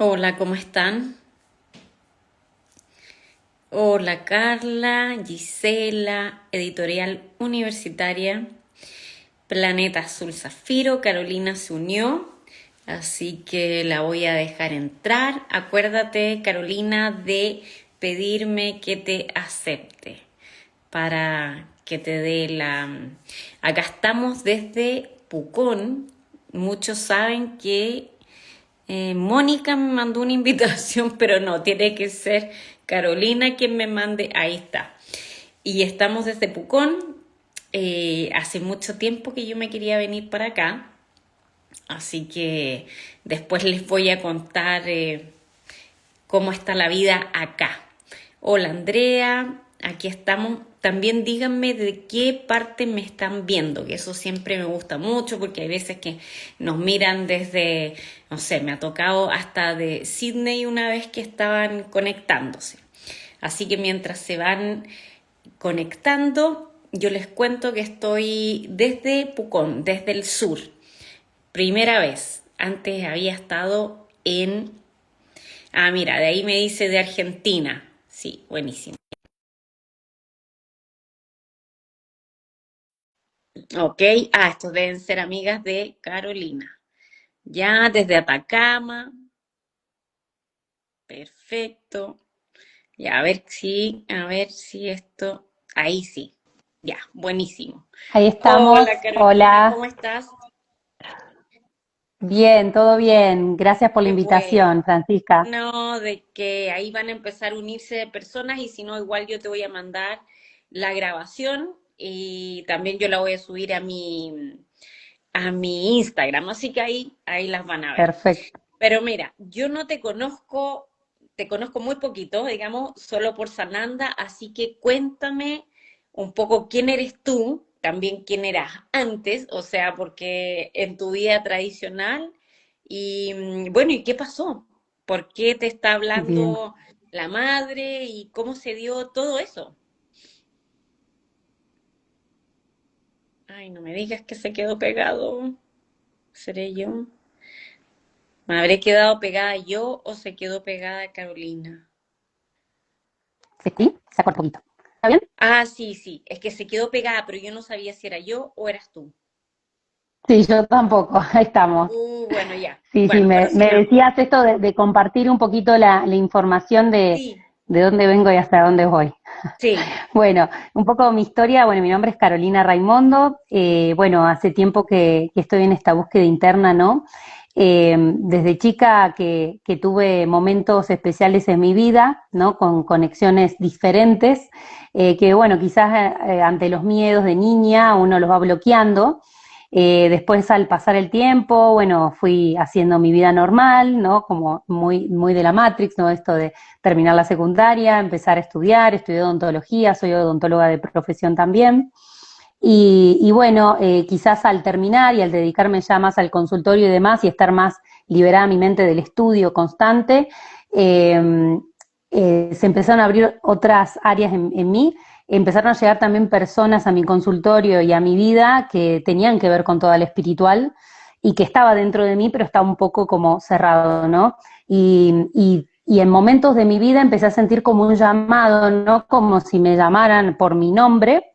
Hola, ¿cómo están? Hola, Carla, Gisela, Editorial Universitaria, Planeta Azul Zafiro, Carolina se unió, así que la voy a dejar entrar. Acuérdate, Carolina, de pedirme que te acepte para que te dé la... Acá estamos desde Pucón. Muchos saben que Mónica me mandó una invitación, pero no, tiene que ser Carolina quien me mande. Ahí está. Y estamos desde Pucón. Hace mucho tiempo que yo me quería venir para acá, así que después les voy a contar cómo está la vida acá. Hola Andrea, aquí estamos. También díganme de qué parte me están viendo, que eso siempre me gusta mucho porque hay veces que nos miran desde, no sé, me ha tocado hasta de Sydney una vez que estaban conectándose. Así que mientras se van conectando, yo les cuento que estoy desde Pucón, desde el sur. Primera vez. Antes había estado en... Ah, mira, de ahí me dice de Argentina. Sí, buenísimo. Ok, estos deben ser amigas de Carolina. Ya desde Atacama, perfecto. Ya, a ver si esto, ahí sí. Ya, buenísimo. Ahí estamos. Hola Carolina, Hola. ¿cómo estás? Bien, todo bien. Gracias por la Qué bueno. invitación, Francisca. No, de que ahí van a empezar a unirse personas y si no, igual yo te voy a mandar la grabación y también yo la voy a subir a mi Instagram, así que ahí las van a ver. Perfecto. Pero mira, yo no te conozco muy poquito, digamos, solo por Sananda, así que cuéntame un poco quién eres tú, también quién eras antes, o sea, porque en tu vida tradicional y bueno, ¿y qué pasó? ¿Por qué te está Bien. hablando la madre y cómo se dio todo eso? Ay, no me digas que se quedó pegado. ¿Seré yo? ¿Me habré quedado pegada yo o se quedó pegada Carolina? Sí, se corta un poquito. ¿Está bien? Ah, sí, sí, es que se quedó pegada, pero yo no sabía si era yo o eras tú. Sí, yo tampoco. Ahí estamos. Bueno, ya. Sí, sí, Bueno, pero me sigamos. decías esto de compartir un poquito la información Sí, de dónde vengo y hasta dónde voy. sí. Bueno, un poco mi historia. Bueno, mi nombre es Carolina Raimondo. Bueno, hace tiempo que estoy en esta búsqueda interna, ¿no? Desde chica que tuve momentos especiales en mi vida, ¿no? Con conexiones diferentes, que bueno, quizás ante los miedos de niña uno los va bloqueando. Después al pasar el tiempo, bueno, fui haciendo mi vida normal, ¿no? Como muy de la Matrix, ¿no? Esto de terminar la secundaria, empezar a estudiar, estudié odontología, soy odontóloga de profesión también. Y bueno, quizás al terminar y al dedicarme ya más al consultorio y demás y estar más liberada mi mente del estudio constante, eh, se empezaron a abrir otras áreas en mí, empezaron a llegar también personas a mi consultorio y a mi vida que tenían que ver con toda la espiritual y que estaba dentro de mí, pero estaba un poco como cerrado, ¿no? Y en momentos de mi vida empecé a sentir como un llamado, ¿no? Como si me llamaran por mi nombre,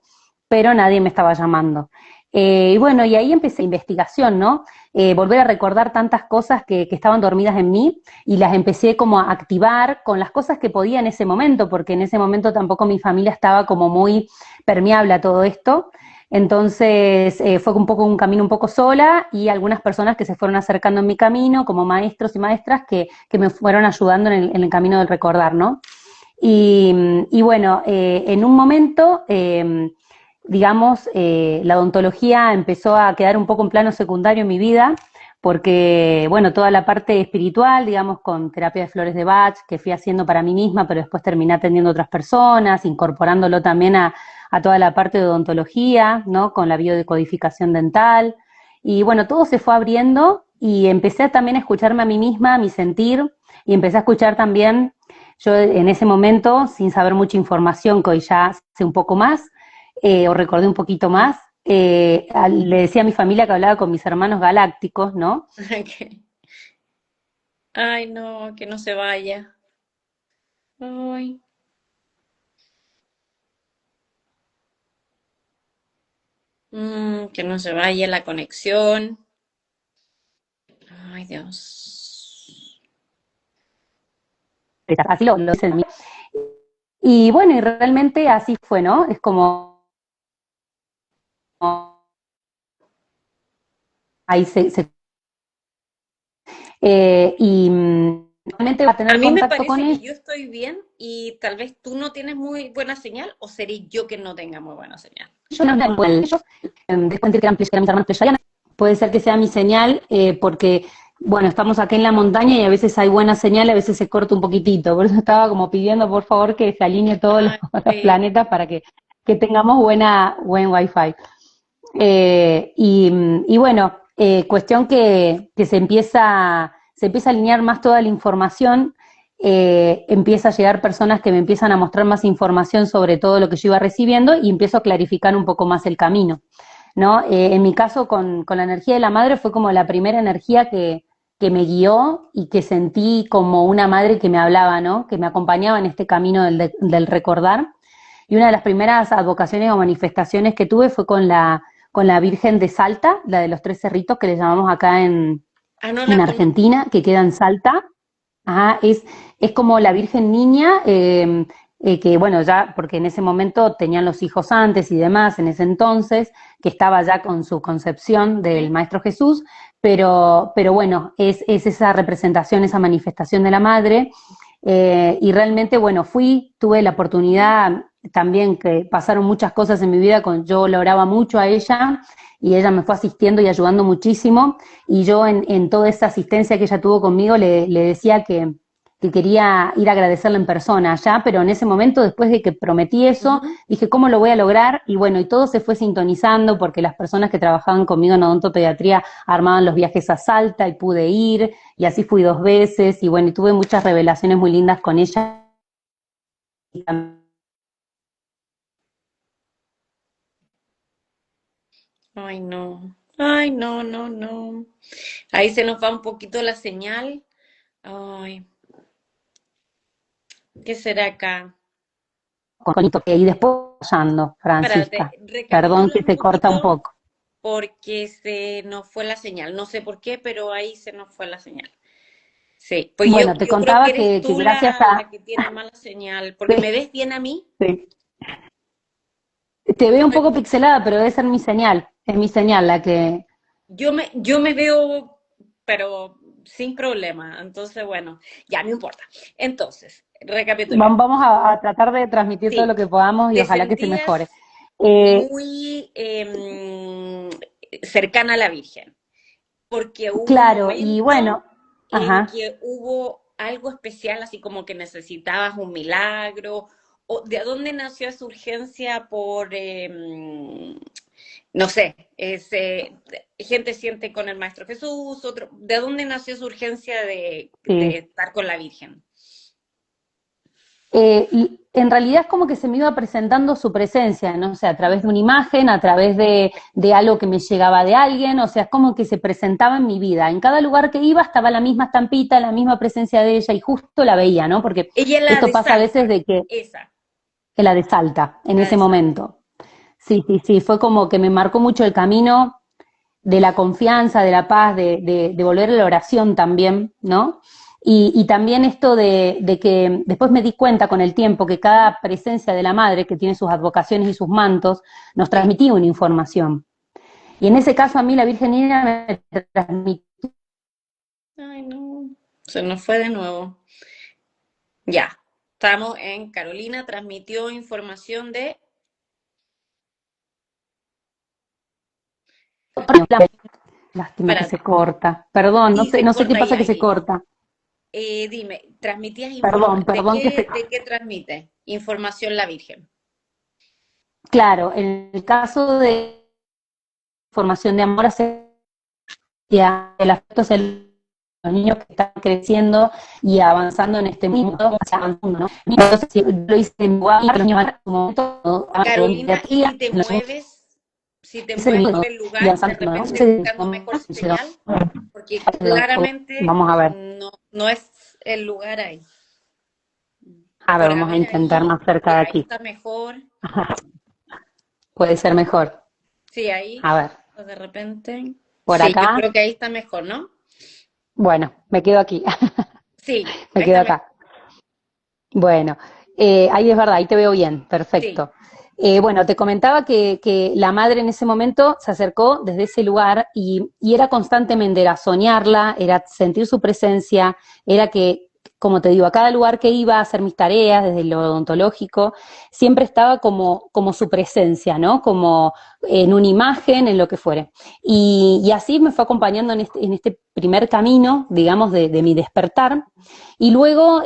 pero nadie me estaba llamando. Y bueno, y ahí empecé investigación, ¿no? Volver a recordar tantas cosas que estaban dormidas en mí y las empecé como a activar con las cosas que podía en ese momento, porque en ese momento tampoco mi familia estaba como muy permeable a todo esto. Entonces fue un poco un camino un poco sola y algunas personas que se fueron acercando en mi camino, como maestros y maestras que me fueron ayudando en el camino del recordar, ¿no? Y bueno, en un momento, digamos, la odontología empezó a quedar un poco en plano secundario en mi vida, porque, bueno, toda la parte espiritual, digamos, con terapia de flores de Bach, que fui haciendo para mí misma, pero después terminé atendiendo a otras personas, incorporándolo también a toda la parte de odontología, ¿no? Con la biodecodificación dental. Y bueno, todo se fue abriendo y empecé también a escucharme a mí misma, a mi sentir, y empecé a escuchar también yo en ese momento, sin saber mucha información, que hoy ya sé un poco más, o recordé un poquito más, le decía a mi familia que hablaba con mis hermanos galácticos, ¿no? Ok. Ay, no, que no se vaya. Ay, que no se vaya la conexión. Ay, Dios. Así lo dice el mío. Y bueno, y realmente así fue, ¿no? Es como ahí y realmente va a A tener mí me contacto con parece que ella. yo estoy bien y tal vez tú no tienes muy buena señal o seré yo que no tenga muy buena señal. Yo no tengo ellos, después de que eran mis hermanos pleyadianas, puede ser que sea mi señal, porque, bueno, estamos aquí en la montaña y a veces hay buena señal, a veces se corta un poquitito, por eso estaba como pidiendo por favor que se alinee todos los, Ay, los sí. planetas para que tengamos buen wifi. Y bueno, cuestión que se empieza a alinear más toda la información, empieza a llegar personas que me empiezan a mostrar más información sobre todo lo que yo iba recibiendo y empiezo a clarificar un poco más el camino, ¿no? En mi caso, con la energía de la madre fue como la primera energía que me guió y que sentí como una madre que me hablaba, ¿no? Que me acompañaba en este camino del recordar. Y una de las primeras advocaciones o manifestaciones que tuve fue con la Virgen de Salta, la de los Tres Cerritos, que le llamamos acá Ah, no en la conozco. Argentina, que queda en Salta. Ajá, es como la Virgen Niña, que bueno, ya, porque en ese momento tenían los hijos antes y demás, en ese entonces, que estaba ya con su concepción del Sí. Maestro Jesús, pero bueno, es esa representación, esa manifestación de la Madre, y realmente, bueno, tuve la oportunidad también que pasaron muchas cosas en mi vida, yo la oraba mucho a ella y ella me fue asistiendo y ayudando muchísimo y yo en toda esa asistencia que ella tuvo conmigo le decía que quería ir a agradecerle en persona allá, pero en ese momento, después de que prometí eso, Ujú. dije, ¿cómo lo voy a lograr? Y bueno, y todo se fue sintonizando porque las personas que trabajaban conmigo en odontopediatría armaban los viajes a Salta y pude ir, y así fui 2 veces, y bueno, y tuve muchas revelaciones muy lindas con ella. Ay, no. Ay, no, no, no. Ahí se nos va un poquito la señal. Ay, ¿qué será acá? Y después, Espérate, Francisca, perdón recapitula que un se corta un poquito poco. porque se nos fue la señal. No sé por qué, pero ahí se nos fue la señal. Sí, pues Bueno, te yo creo que contaba eres que tú gracias la que tiene mala señal, porque me ves bien a mí. sí, te veo un Pues, poco pixelada, pero debe ser mi señal. Es mi señal la que. yo me veo, pero sin problema. Entonces, bueno, ya no importa. Entonces, recapitulemos. Vamos a tratar de transmitir todo lo Sí, que podamos y te ojalá que se mejore. sentías Eh, muy cercana a la Virgen, porque hubo un claro, y momento bueno, en ajá. que hubo algo especial, así como que necesitabas un milagro, o de dónde nació esa urgencia por, no sé, gente siente con el Maestro Jesús, otro, ¿de dónde nació esa urgencia de Sí. estar con la Virgen? Y en realidad es como que se me iba presentando su presencia, ¿no? O sea, a través de una imagen, a través de algo que me llegaba de alguien, o sea, es como que se presentaba en mi vida. En cada lugar que iba estaba la misma estampita, la misma presencia de ella y justo la veía, ¿no? Porque Ella es la esto de pasa a veces Salta, de que esa, la de Salta, en la ese de Salta. momento. Sí, sí, sí, fue como que me marcó mucho el camino de la confianza, de la paz, de volver a la oración también, ¿no? Y también esto de que después me di cuenta con el tiempo que cada presencia de la madre, que tiene sus advocaciones y sus mantos, nos Sí. transmitía una información. Y en ese caso a mí la Virgen Niña me transmitió. Ay, no, se nos fue de nuevo. Ya, estamos en Carolina, transmitió información de... Lástima que se Espérate, corta. Perdón, sí, se no sé qué corta pasa que se ahí. corta. Dime, ¿transmitías Perdón que se. de qué transmite? Información la Virgen. Claro, en el caso de formación de amor hacia el afecto hacia los niños que están creciendo y avanzando en este mundo, hacia avanzando, ¿no? Entonces, si lo hice en lugar, los niños van a un momento en Carolina, y pediatría, si te ese mueves niño del y lugar, de avanzando, ¿no? repente Ese buscando mejor momento, señal, porque claramente vamos a ver. no no es el lugar ahí. A ver, Por a vamos a ver intentar ahí, más cerca de ahí aquí. está mejor. Puede ser mejor. Sí, ahí, A ver, de repente. por Sí, yo acá. creo que ahí está mejor, ¿no? Bueno, me quedo aquí. Sí, Me ahí quedo está mejor. acá. Bueno, ahí es verdad, ahí te veo bien, Sí. perfecto. Bueno, te comentaba que la madre en ese momento se acercó desde ese lugar y era constantemente, era soñarla, era sentir su presencia, era que, como te digo, a cada lugar que iba a hacer mis tareas, desde lo odontológico, siempre estaba como su presencia, ¿no? Como en una imagen, en lo que fuere. Y así me fue acompañando en este primer camino, digamos, de mi despertar. Y luego,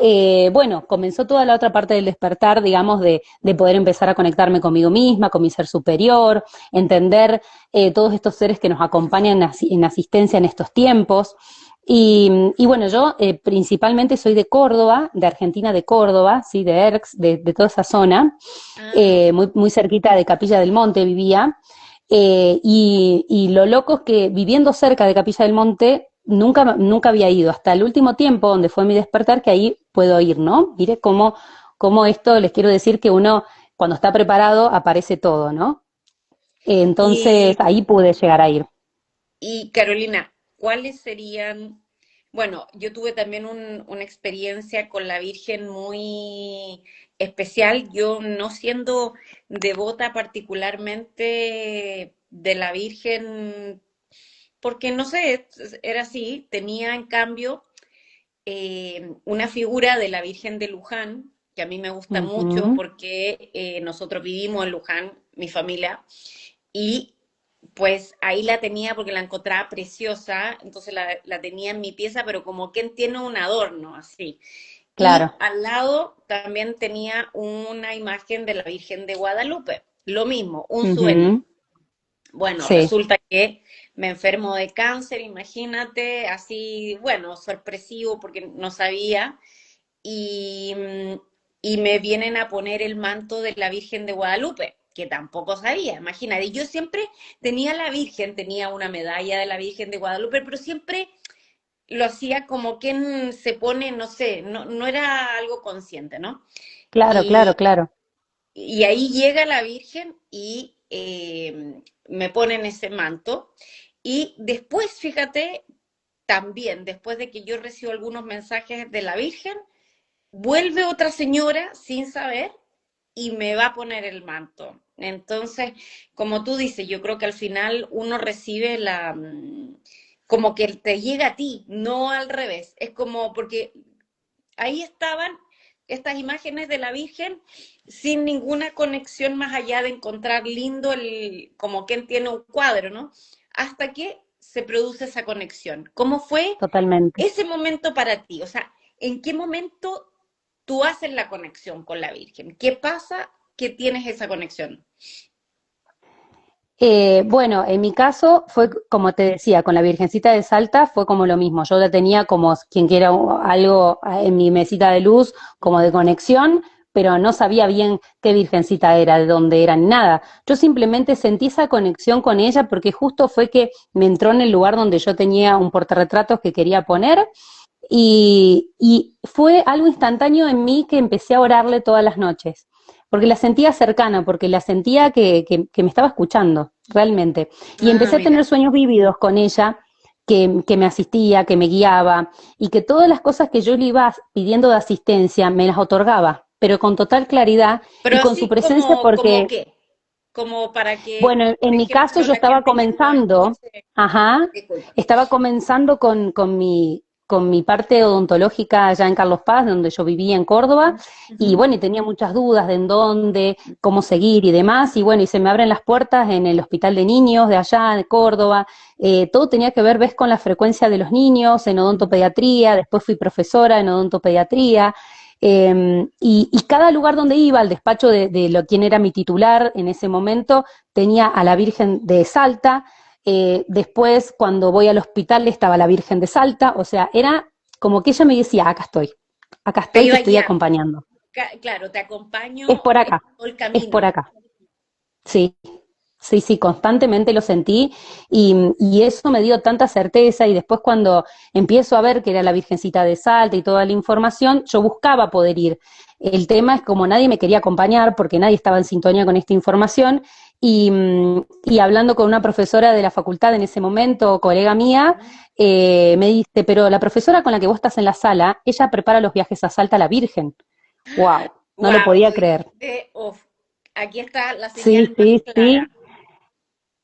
bueno, comenzó toda la otra parte del despertar, digamos, de poder empezar a conectarme conmigo misma, con mi ser superior, entender todos estos seres que nos acompañan en asistencia en estos tiempos. Y bueno, yo principalmente soy de Córdoba, de Argentina, de Córdoba, ¿sí? De Erx, de toda esa zona, Ah, muy cerquita de Capilla del Monte vivía. Y lo loco es que viviendo cerca de Capilla del Monte, nunca había ido, hasta el último tiempo, donde fue mi despertar, que ahí puedo ir, ¿no? Mire cómo esto, les quiero decir que uno, cuando está preparado, aparece todo, ¿no? Entonces, y, ahí pude llegar a ir. y Carolina, ¿cuáles serían? Bueno, yo tuve también una experiencia con la Virgen muy especial. Yo no siendo devota particularmente de la Virgen, porque no sé, era así, tenía en cambio una figura de la Virgen de Luján, que a mí me gusta mucho Ujú. porque nosotros vivimos en Luján, mi familia, y pues ahí la tenía porque la encontraba preciosa, entonces la tenía en mi pieza, pero como quien tiene un adorno así. Claro. Y al lado también tenía una imagen de la Virgen de Guadalupe, lo mismo, un sueño. Ujú. Bueno, Sí, resulta que me enfermo de cáncer, imagínate, así, bueno, sorpresivo porque no sabía, y, y me vienen a poner el manto de la Virgen de Guadalupe, que tampoco sabía, imagínate. Yo siempre tenía la Virgen, tenía una medalla de la Virgen de Guadalupe, pero siempre lo hacía como quien se pone, no sé, no era algo consciente, ¿no? claro, claro, Y, claro. y ahí llega la Virgen y me ponen ese manto. Y después, fíjate, también, después de que yo recibo algunos mensajes de la Virgen, vuelve otra señora sin saber y me va a poner el manto. Entonces, como tú dices, yo creo que al final uno recibe como que te llega a ti, no al revés. Es como porque ahí estaban estas imágenes de la Virgen sin ninguna conexión más allá de encontrar lindo como quien tiene un cuadro, ¿no? Hasta que se produce esa conexión. ¿Cómo fue Totalmente. ese momento para ti? O sea, ¿en qué momento tú haces la conexión con la Virgen? ¿Qué pasa que tienes esa conexión? Bueno, en mi caso fue como te decía, con la Virgencita de Salta fue como lo mismo. Yo la tenía como quien quiera algo en mi mesita de luz, como de conexión, pero no sabía bien qué Virgencita era, de dónde era, ni nada. Yo simplemente sentí esa conexión con ella porque justo fue que me entró en el lugar donde yo tenía un portarretratos que quería poner y fue algo instantáneo en mí que empecé a orarle todas las noches, porque la sentía cercana, porque la sentía que me estaba escuchando, realmente. Y Ah, empecé a tener mira. sueños vívidos con ella, que me asistía, que me guiaba, y que todas las cosas que yo le iba pidiendo de asistencia me las otorgaba, pero con total claridad y Pero con su así presencia, como porque, qué, como para que, bueno, por en mi caso ejemplo, yo la estaba gente que no comenzando, escuche, ajá, disculpa. estaba comenzando con mi parte odontológica allá en Carlos Paz, donde yo vivía en Córdoba, y Ujú. bueno, y tenía muchas dudas de en dónde, cómo seguir y demás, y bueno, y se me abren las puertas en el hospital de niños de allá, de Córdoba, todo tenía que ver, ves, con la frecuencia de los niños, en odontopediatría, después fui profesora en odontopediatría, y cada lugar donde iba, al despacho de quien era mi titular en ese momento, tenía a la Virgen de Salta. Después, cuando voy al hospital, estaba la Virgen de Salta. O sea, era como que ella me decía, acá Te estoy, te iba estoy guiando. acompañando. Claro, te Es acompaño por en acá, todo el es por camino. acá. Sí, Sí, sí, constantemente lo sentí y eso me dio tanta certeza y después cuando empiezo a ver que era la Virgencita de Salta y toda la información, yo buscaba poder ir. El tema es como nadie me quería acompañar porque nadie estaba en sintonía con esta información y hablando con una profesora de la facultad en ese momento, colega mía, me dice, pero la profesora con la que vos estás en la sala, ella prepara los viajes a Salta a la Virgen. ¡Wow! No lo Wow, podía tú creer. dijiste, "Uf, aquí está la Sí, señal más sí, clara". sí.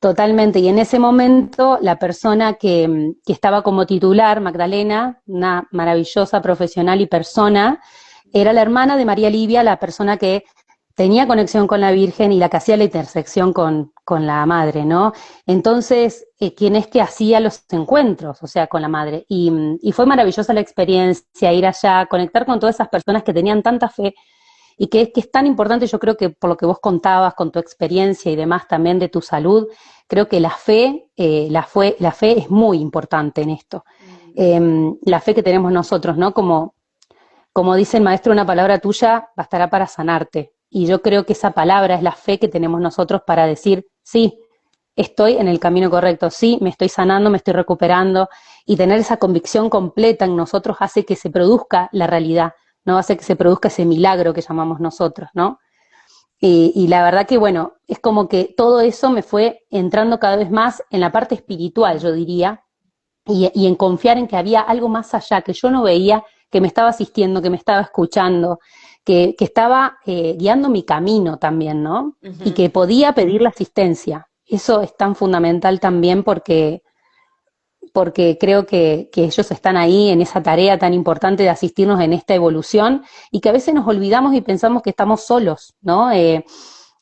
Totalmente, y en ese momento la persona que estaba como titular, Magdalena, una maravillosa profesional y persona, era la hermana de María Livia, la persona que tenía conexión con la Virgen y la que hacía la intersección con la madre, ¿no? Entonces, quien es que hacía los encuentros, o sea, con la madre. Y fue maravillosa la experiencia, ir allá, conectar con todas esas personas que tenían tanta fe y que es tan importante, yo creo que por lo que vos contabas, con tu experiencia y demás también de tu salud, creo que la fe es muy importante en esto. Mm. La fe que tenemos nosotros, ¿no? Como dice el maestro, una palabra tuya bastará para sanarte. Y yo creo que esa palabra es la fe que tenemos nosotros para decir, sí, estoy en el camino correcto, sí, me estoy sanando, me estoy recuperando, y tener esa convicción completa en nosotros hace que se produzca la realidad, ¿no? Hace que se produzca ese milagro que llamamos nosotros, ¿no? Y la verdad que, bueno, es como que todo eso me fue entrando cada vez más en la parte espiritual, yo diría, y en confiar en que había algo más allá que yo no veía, que me estaba asistiendo, que me estaba escuchando, que estaba guiando mi camino también, ¿no? Y Ujú. que podía pedir la asistencia. Eso es tan fundamental también porque creo que ellos están ahí en esa tarea tan importante de asistirnos en esta evolución y que a veces nos olvidamos y pensamos que estamos solos, ¿no?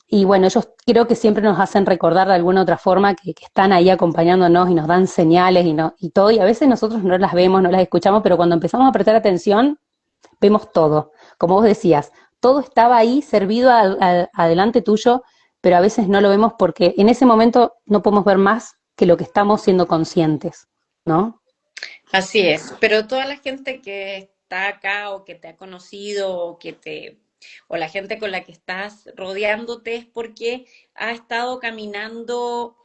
Y bueno, ellos creo que siempre nos hacen recordar de alguna otra forma que están ahí acompañándonos y nos dan señales y todo, y a veces nosotros no las vemos, no las escuchamos, pero cuando empezamos a prestar atención, vemos todo. Como vos decías, todo estaba ahí servido adelante tuyo, pero a veces no lo vemos porque en ese momento no podemos ver más que lo que estamos siendo conscientes, ¿no? Así es, pero toda la gente que está acá o que te ha conocido o la gente con la que estás rodeándote es porque ha estado caminando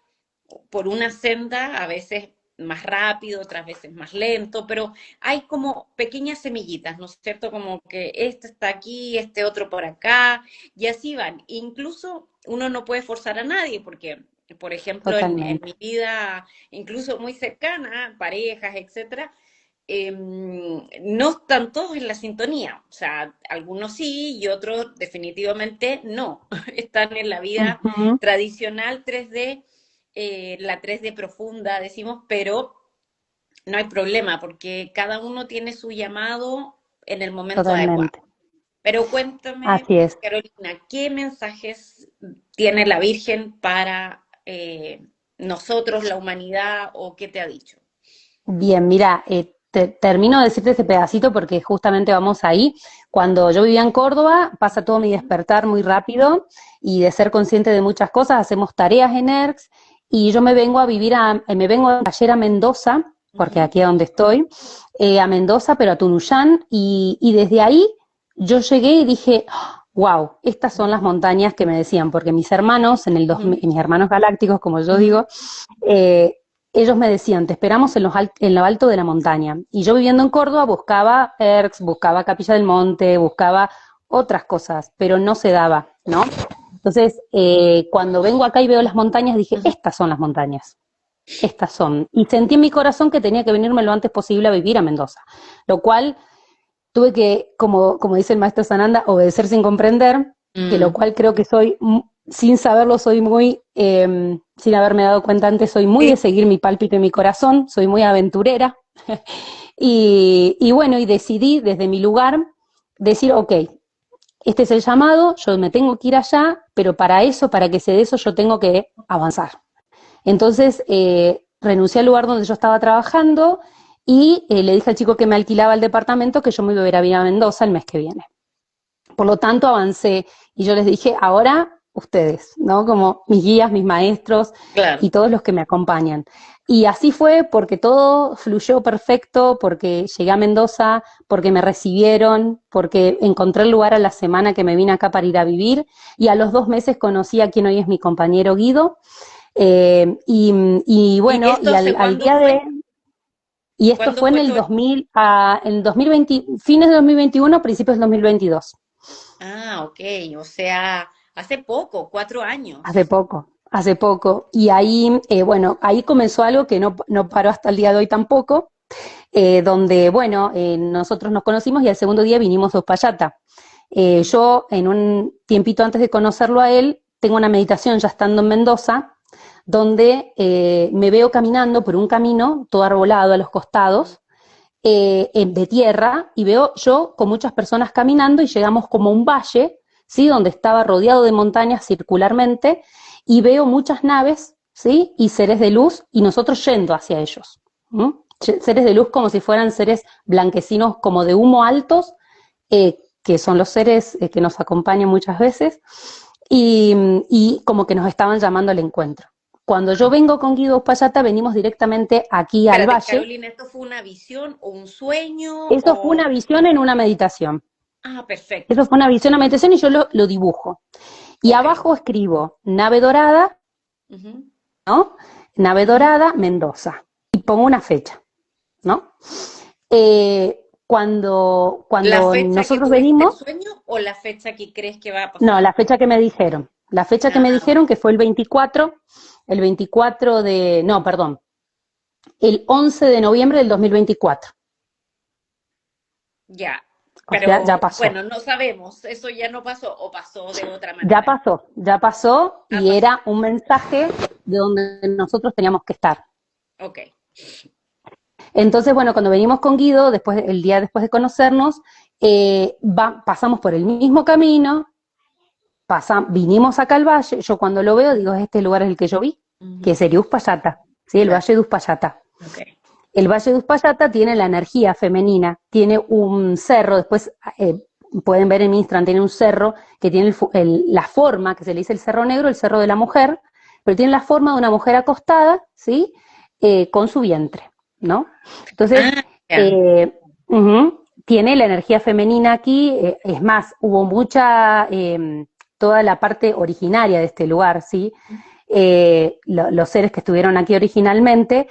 por una senda, a veces más rápido, otras veces más lento, pero hay como pequeñas semillitas, ¿no es cierto? Como que este está aquí, este otro por acá, y así van. Incluso uno no puede forzar a nadie, porque, por ejemplo, en Totalmente. mi vida, incluso muy cercana, parejas, etcétera, no están todos en la sintonía. O sea, algunos sí y otros definitivamente no. Están en la vida Ujú, tradicional 3D, la 3D profunda, decimos, pero no hay problema porque cada uno tiene su llamado en el momento adecuado. totalmente. Pero cuéntame, Así es. Carolina, ¿qué mensajes tiene la Virgen para nosotros, la humanidad, o qué te ha dicho? Bien, mira, termino de decirte ese pedacito porque justamente vamos ahí. Cuando yo vivía en Córdoba, pasa todo mi despertar muy rápido y de ser consciente de muchas cosas, hacemos tareas en ERCS y yo me vengo a vivir me vengo ayer a Mendoza, porque Ujú, aquí es donde estoy, a Mendoza, pero a Tunuyán, y desde ahí yo llegué y dije, wow, estas son las montañas que me decían, porque mis hermanos, ujú, mis hermanos galácticos, como yo digo, eh, ellos me decían, te esperamos en lo alto de la montaña. Y yo viviendo en Córdoba buscaba ERCS, buscaba Capilla del Monte, buscaba otras cosas, pero no se daba, ¿no? Entonces, cuando vengo acá y veo las montañas, dije, ujú. estas son las montañas, estas son. Y sentí en mi corazón que tenía que venirme lo antes posible a vivir a Mendoza, lo cual tuve que, como dice el maestro Sananda, obedecer sin comprender, que lo Mm, cual creo que soy, sin saberlo, soy muy, sin haberme dado cuenta antes, soy muy sí. de seguir mi pálpito y mi corazón, soy muy aventurera. Y bueno, y decidí desde mi lugar decir, ok, este es el llamado, yo me tengo que ir allá, pero para eso, para que se dé eso, yo tengo que avanzar. Entonces, renuncié al lugar donde yo estaba trabajando y le dije al chico que me alquilaba el departamento que yo me iba a ir a vivir a Mendoza el mes que viene. Por lo tanto, avancé y yo les dije, ahora ustedes, ¿no? Como mis guías, mis maestros Claro. y todos los que me acompañan. Y así fue porque todo fluyó perfecto, porque llegué a Mendoza, porque me recibieron, porque encontré el lugar a la semana que me vine acá para ir a vivir, y a los 2 meses conocí a quien hoy es mi compañero Guido, y ¿Y bueno, esto y hace al cuándo día fue? de, y esto ¿Cuándo fue en fue el todo esto? 2000, en 2020, fines de 2021, principios del 2022. Ah, ok, o sea, hace poco, 4 años. Hace poco. Y ahí, bueno, ahí comenzó algo que no paró hasta el día de hoy tampoco, donde, bueno, nosotros nos conocimos y al segundo día vinimos a Uspallata. Yo, en un tiempito antes de conocerlo a él, tengo una meditación ya estando en Mendoza, donde me veo caminando por un camino todo arbolado a los costados, de tierra, y veo yo con muchas personas caminando y llegamos como a un valle, ¿sí? Donde estaba rodeado de montañas circularmente, y veo muchas naves, ¿sí? Y seres de luz, y nosotros yendo hacia ellos. ¿Mm? Seres de luz como si fueran seres blanquecinos, como de humo altos, que son los seres que nos acompañan muchas veces, y como que nos estaban llamando al encuentro. Cuando yo vengo con Guido Uspallata, venimos directamente aquí al Espérate, valle. Carolina, ¿esto fue una visión o un sueño Eso fue una o...? visión en una meditación. Ah, perfecto. Eso fue una visión en una meditación y yo lo dibujo. Y Ok. abajo escribo nave dorada, Ujú, ¿no? Nave ujú. dorada, Mendoza. Y pongo una fecha, ¿no? ¿La Cuando fecha que nosotros tuviste el venimos, sueño o la fecha que crees que va a no, pasar? la fecha que me dijeron. La fecha que me Ah, dijeron que fue el 24 de, no, perdón, el 11 de noviembre del 2024. ya. O sea, ya Pero pasó. bueno, no sabemos. ¿Eso ya no pasó o pasó de otra manera? Ya pasó Ah, y pasó. era un mensaje de donde nosotros teníamos que estar. Ok. Entonces, bueno, cuando venimos con Guido, el día después de conocernos, pasamos por el mismo camino, vinimos acá al valle, yo cuando lo veo digo, este lugar es el que yo vi, que Ujú, sería Uspallata, ¿sí? El claro. Valle de Uspallata. Ok. El Valle de Uspallata tiene la energía femenina, tiene un cerro, después pueden ver en Instagram, tiene un cerro que tiene la forma, que se le dice el cerro negro, el cerro de la mujer, pero tiene la forma de una mujer acostada, ¿sí? Con su vientre, ¿no? Entonces, Ah, ya. eh, tiene la energía femenina aquí, es más, hubo toda la parte originaria de este lugar, ¿sí? Los seres que estuvieron aquí originalmente,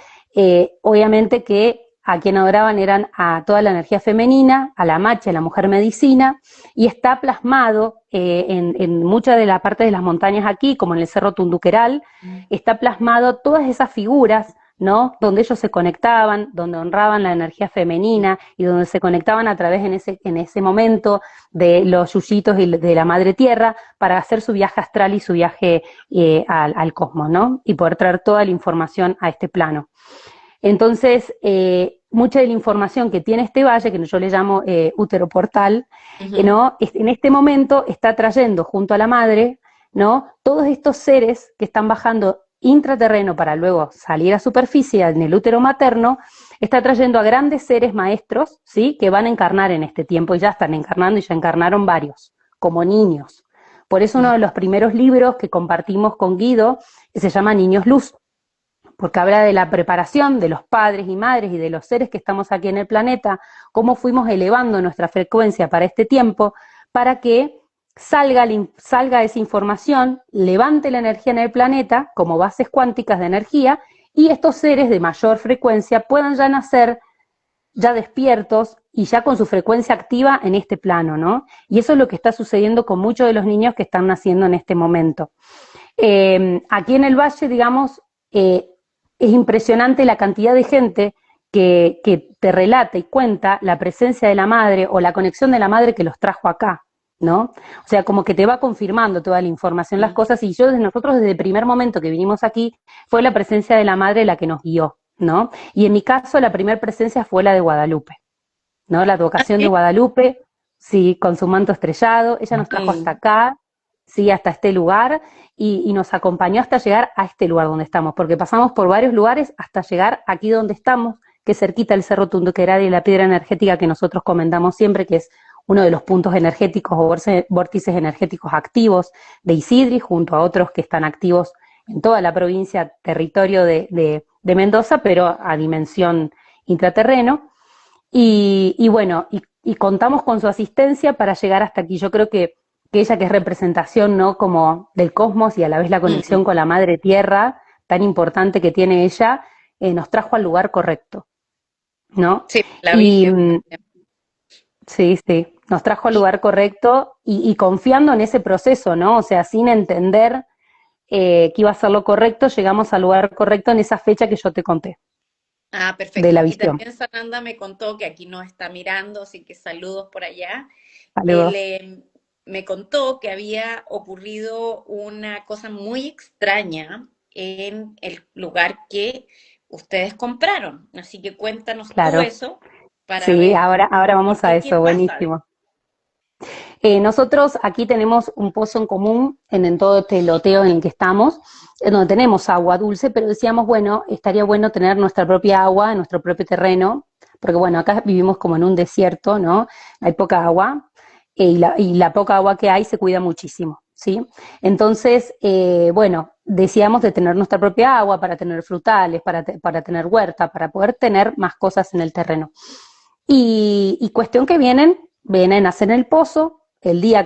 obviamente que a quien adoraban eran a toda la energía femenina, a la macha, a la mujer medicina, y está plasmado en muchas de las partes de las montañas aquí, como en el Cerro Tunduqueral, está plasmado todas esas figuras, ¿no? Donde ellos se conectaban, donde honraban la energía femenina y donde se conectaban a través en ese momento de los yuyitos y de la madre tierra para hacer su viaje astral y su viaje al cosmos, ¿no? Y poder traer toda la información a este plano. Entonces, mucha de la información que tiene este valle, que yo le llamo útero portal, Ujú. ¿no? En este momento está trayendo junto a la madre, ¿no? Todos estos seres que están bajando intraterreno para luego salir a superficie en el útero materno, está trayendo a grandes seres maestros, ¿sí? Que van a encarnar en este tiempo y ya están encarnando y ya encarnaron varios, como niños. Por eso uno de los primeros libros que compartimos con Guido se llama Niños Luz, porque habla de la preparación de los padres y madres y de los seres que estamos aquí en el planeta, cómo fuimos elevando nuestra frecuencia para este tiempo, para que salga esa información, levante la energía en el planeta como bases cuánticas de energía, y estos seres de mayor frecuencia puedan ya nacer ya despiertos y ya con su frecuencia activa en este plano, ¿no? Y eso es lo que está sucediendo con muchos de los niños que están naciendo en este momento. Aquí en el Valle, digamos, es impresionante la cantidad de gente que te relata y cuenta la presencia de la madre o la conexión de la madre que los trajo acá, ¿no? O sea, como que te va confirmando toda la información, las cosas, y nosotros desde el primer momento que vinimos aquí, fue la presencia de la madre la que nos guió, ¿no? Y en mi caso, la primera presencia fue la de Guadalupe, ¿no? La Ah, advocación de sí. Guadalupe, sí, con su manto estrellado, ella nos trajo hasta Mm. acá, sí, hasta este lugar, y nos acompañó hasta llegar a este lugar donde estamos, porque pasamos por varios lugares hasta llegar aquí donde estamos, que es cerquita del Cerro Tunduqueral y la piedra energética que nosotros comentamos siempre, que es uno de los puntos energéticos o vórtices energéticos activos de Isidri, junto a otros que están activos en toda la provincia, territorio de Mendoza, pero a dimensión intraterreno. Y bueno, y contamos con su asistencia para llegar hasta aquí. Yo creo que ella, que es representación, ¿no? Como del cosmos y a la vez la Mm. conexión con la madre tierra, tan importante que tiene ella, nos trajo al lugar correcto, ¿no? Sí, la vi. Y sí, sí, nos trajo al lugar correcto y confiando en ese proceso, ¿no? O sea, sin entender que iba a ser lo correcto, llegamos al lugar correcto en esa fecha que yo te conté, Ah, de perfecto. la Y visión. también Sananda me contó que aquí nos está mirando, así que saludos por allá. Él Saludos. me contó que había ocurrido una cosa muy extraña en el lugar que ustedes compraron. Así que cuéntanos tú Claro. eso para Sí, ver ahora por vamos a qué eso, pasa. buenísimo. Nosotros aquí tenemos un pozo en común en todo este loteo en el que estamos, en donde tenemos agua dulce, pero decíamos, bueno, estaría bueno tener nuestra propia agua en nuestro propio terreno, porque bueno, acá vivimos como en un desierto, ¿no? Hay poca agua, y la poca agua que hay se cuida muchísimo, ¿sí? Entonces, bueno, decíamos de tener nuestra propia agua para tener frutales, para tener huerta, para poder tener más cosas en el terreno. Y cuestión que vienen a hacer el pozo, el día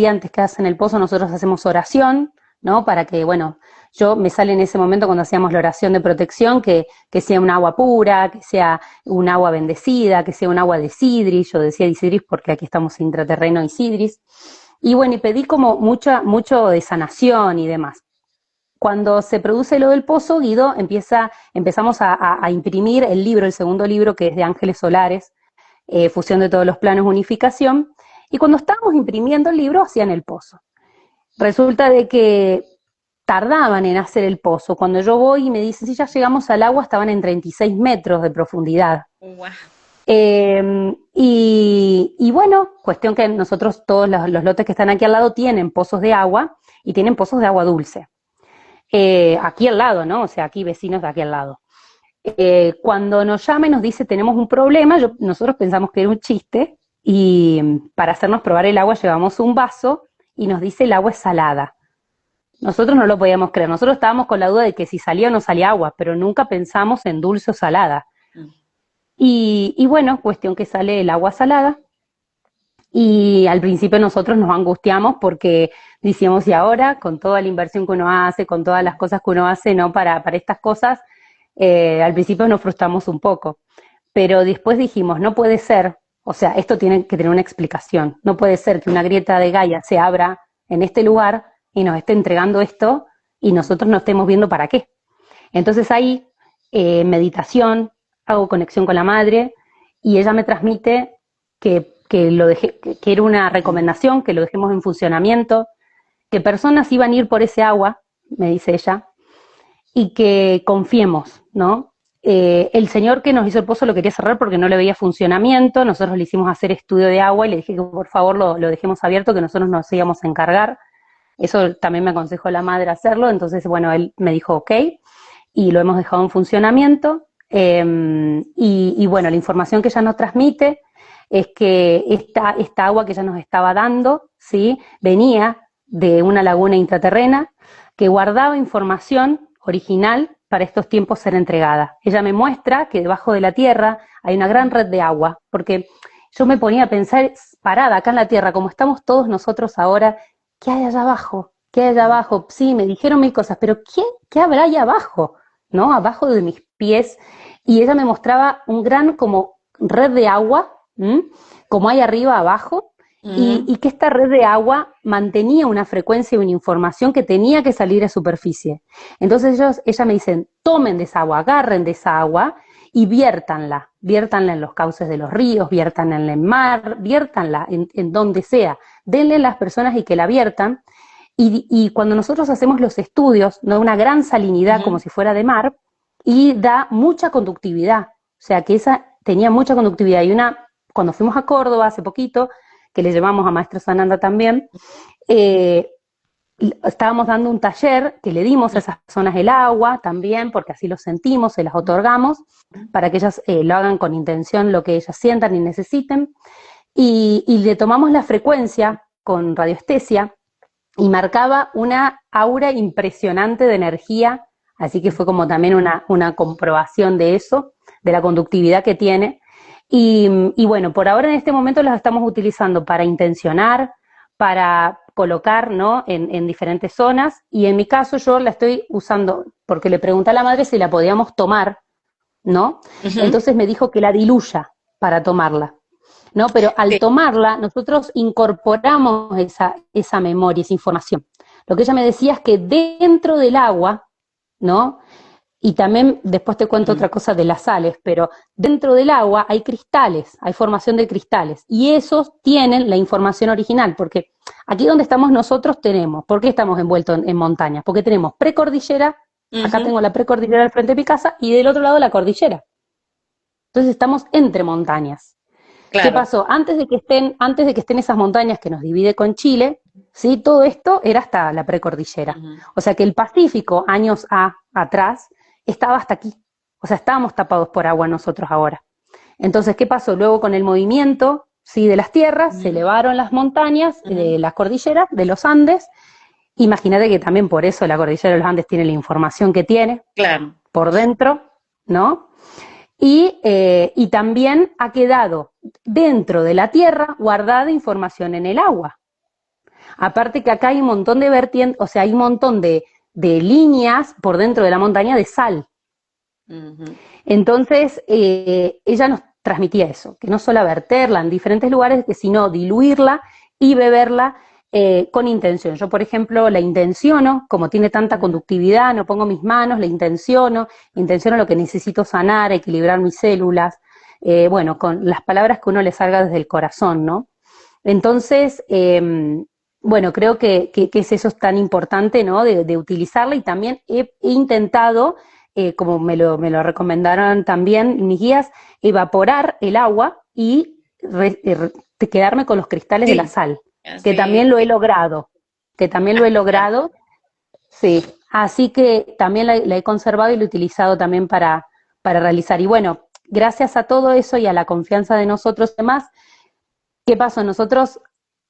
antes que hacen el pozo nosotros hacemos oración, ¿no? Para que, bueno, yo me sale en ese momento cuando hacíamos la oración de protección, que sea un agua pura, que sea un agua bendecida, que sea un agua de sidris, yo decía de sidris porque aquí estamos intraterreno y sidris, y bueno, y pedí como mucho de sanación y demás. Cuando se produce lo del pozo, Guido empezamos a imprimir el libro, el segundo libro, que es de Ángeles Solares, fusión de todos los planos, unificación, y cuando estábamos imprimiendo el libro hacían el pozo. Resulta de que tardaban en hacer el pozo. Cuando yo voy y me dicen, si ya llegamos al agua, estaban en 36 metros de profundidad. Guau. Y bueno, cuestión que nosotros, todos los lotes que están aquí al lado, tienen pozos de agua y tienen pozos de agua dulce. Aquí al lado, ¿no? O sea, aquí vecinos de aquí al lado. Cuando nos llama y nos dice tenemos un problema, nosotros pensamos que era un chiste y para hacernos probar el agua llevamos un vaso y nos dice el agua es salada. Nosotros no lo podíamos creer, nosotros estábamos con la duda de que si salía o no salía agua, pero nunca pensamos en dulce o salada. Mm. Y bueno, cuestión que sale el agua salada y al principio nosotros nos angustiamos porque decíamos, y ahora, con toda la inversión que uno hace, con todas las cosas que uno hace, ¿no? Para estas cosas, al principio nos frustramos un poco, pero después dijimos, no puede ser, o sea, esto tiene que tener una explicación, no puede ser que una grieta de Gaia se abra en este lugar y nos esté entregando esto y nosotros no estemos viendo para qué. Entonces ahí, meditación, hago conexión con la madre y ella me transmite que era una recomendación, que lo dejemos en funcionamiento, que personas iban a ir por ese agua, me dice ella, y que confiemos, ¿no? El señor que nos hizo el pozo lo quería cerrar porque no le veía funcionamiento, nosotros le hicimos hacer estudio de agua y le dije que por favor lo dejemos abierto, que nosotros nos íbamos a encargar. Eso también me aconsejó la madre hacerlo, entonces bueno, él me dijo ok, y lo hemos dejado en funcionamiento. Y bueno, la información que ella nos transmite es que esta agua que ella nos estaba dando, ¿sí? Venía de una laguna intraterrena que guardaba información original para estos tiempos ser entregada. Ella me muestra que debajo de la tierra hay una gran red de agua, porque yo me ponía a pensar, parada acá en la tierra, como estamos todos nosotros ahora, ¿qué hay allá abajo? ¿Qué hay allá abajo? Sí, me dijeron mil cosas, pero ¿qué habrá allá abajo? ¿No? Abajo de mis pies. Y ella me mostraba un gran como red de agua, ¿m? Como hay arriba, abajo, y que esta red de agua mantenía una frecuencia y una información que tenía que salir a superficie. Entonces ella me dicen, tomen de esa agua, agarren de esa agua y viértanla en los cauces de los ríos, viértanla en el mar, viértanla en donde sea, denle a las personas y que la viertan. Y cuando nosotros hacemos los estudios, ¿no? Una gran salinidad como si fuera de mar, y da mucha conductividad, o sea que esa tenía mucha conductividad. Y cuando fuimos a Córdoba hace poquito, que le llevamos a Maestro Sananda también, eh, estábamos dando un taller que le dimos a esas personas el agua también, porque así lo sentimos, se las otorgamos, para que ellas lo hagan con intención, lo que ellas sientan y necesiten, y le tomamos la frecuencia con radiestesia, y marcaba una aura impresionante de energía, así que fue como también una comprobación de eso, de la conductividad que tiene. Y bueno, por ahora en este momento las estamos utilizando para intencionar, para colocar, ¿no? En diferentes zonas, y en mi caso yo la estoy usando porque le pregunté a la madre si la podíamos tomar, ¿no? Ujú. Entonces me dijo que la diluya para tomarla, ¿no? Pero al Sí. tomarla, nosotros incorporamos esa memoria, esa información. Lo que ella me decía es que dentro del agua, ¿no? Y también después te cuento Ujú. otra cosa de las sales, pero dentro del agua hay cristales, hay formación de cristales, y esos tienen la información original, porque aquí donde estamos nosotros tenemos, ¿por qué estamos envueltos en montañas? Porque tenemos precordillera, acá Ujú. tengo la precordillera al frente de mi casa, y del otro lado la cordillera. Entonces estamos entre montañas. ¿Qué Claro. pasó? Antes de que estén esas montañas que nos divide con Chile, ¿sí? Todo esto era hasta la precordillera. Ujú. O sea que el Pacífico, atrás, estaba hasta aquí. O sea, estábamos tapados por agua nosotros ahora. Entonces, ¿qué pasó? Luego con el movimiento, ¿sí? De las tierras, se Ujú. elevaron las montañas Ujú. de las cordilleras, de los Andes. Imagínate que también por eso la cordillera de los Andes tiene la información que tiene Claro. por dentro, ¿no? Y también ha quedado dentro de la tierra guardada información en el agua. Aparte que acá hay un montón de vertientes, o sea, hay un montón de líneas por dentro de la montaña de sal. Ujú. Entonces, ella nos transmitía eso, que no solo verterla en diferentes lugares, sino diluirla y beberla con intención. Yo, por ejemplo, la intenciono, como tiene tanta Ujú. conductividad, no pongo mis manos, la intenciono lo que necesito sanar, equilibrar mis células, bueno, con las palabras que uno le salga desde el corazón, ¿no? Entonces, bueno, creo que es eso tan importante, ¿no? De utilizarla, y también he intentado, como me lo recomendaron también mis guías, evaporar el agua y quedarme con los cristales de la Sí, sal, que así también lo he que, logrado, claro. sí. Así que también la he conservado y la he utilizado también para realizar. Y bueno, gracias a todo eso y a la confianza de nosotros y demás, ¿qué pasó? Nosotros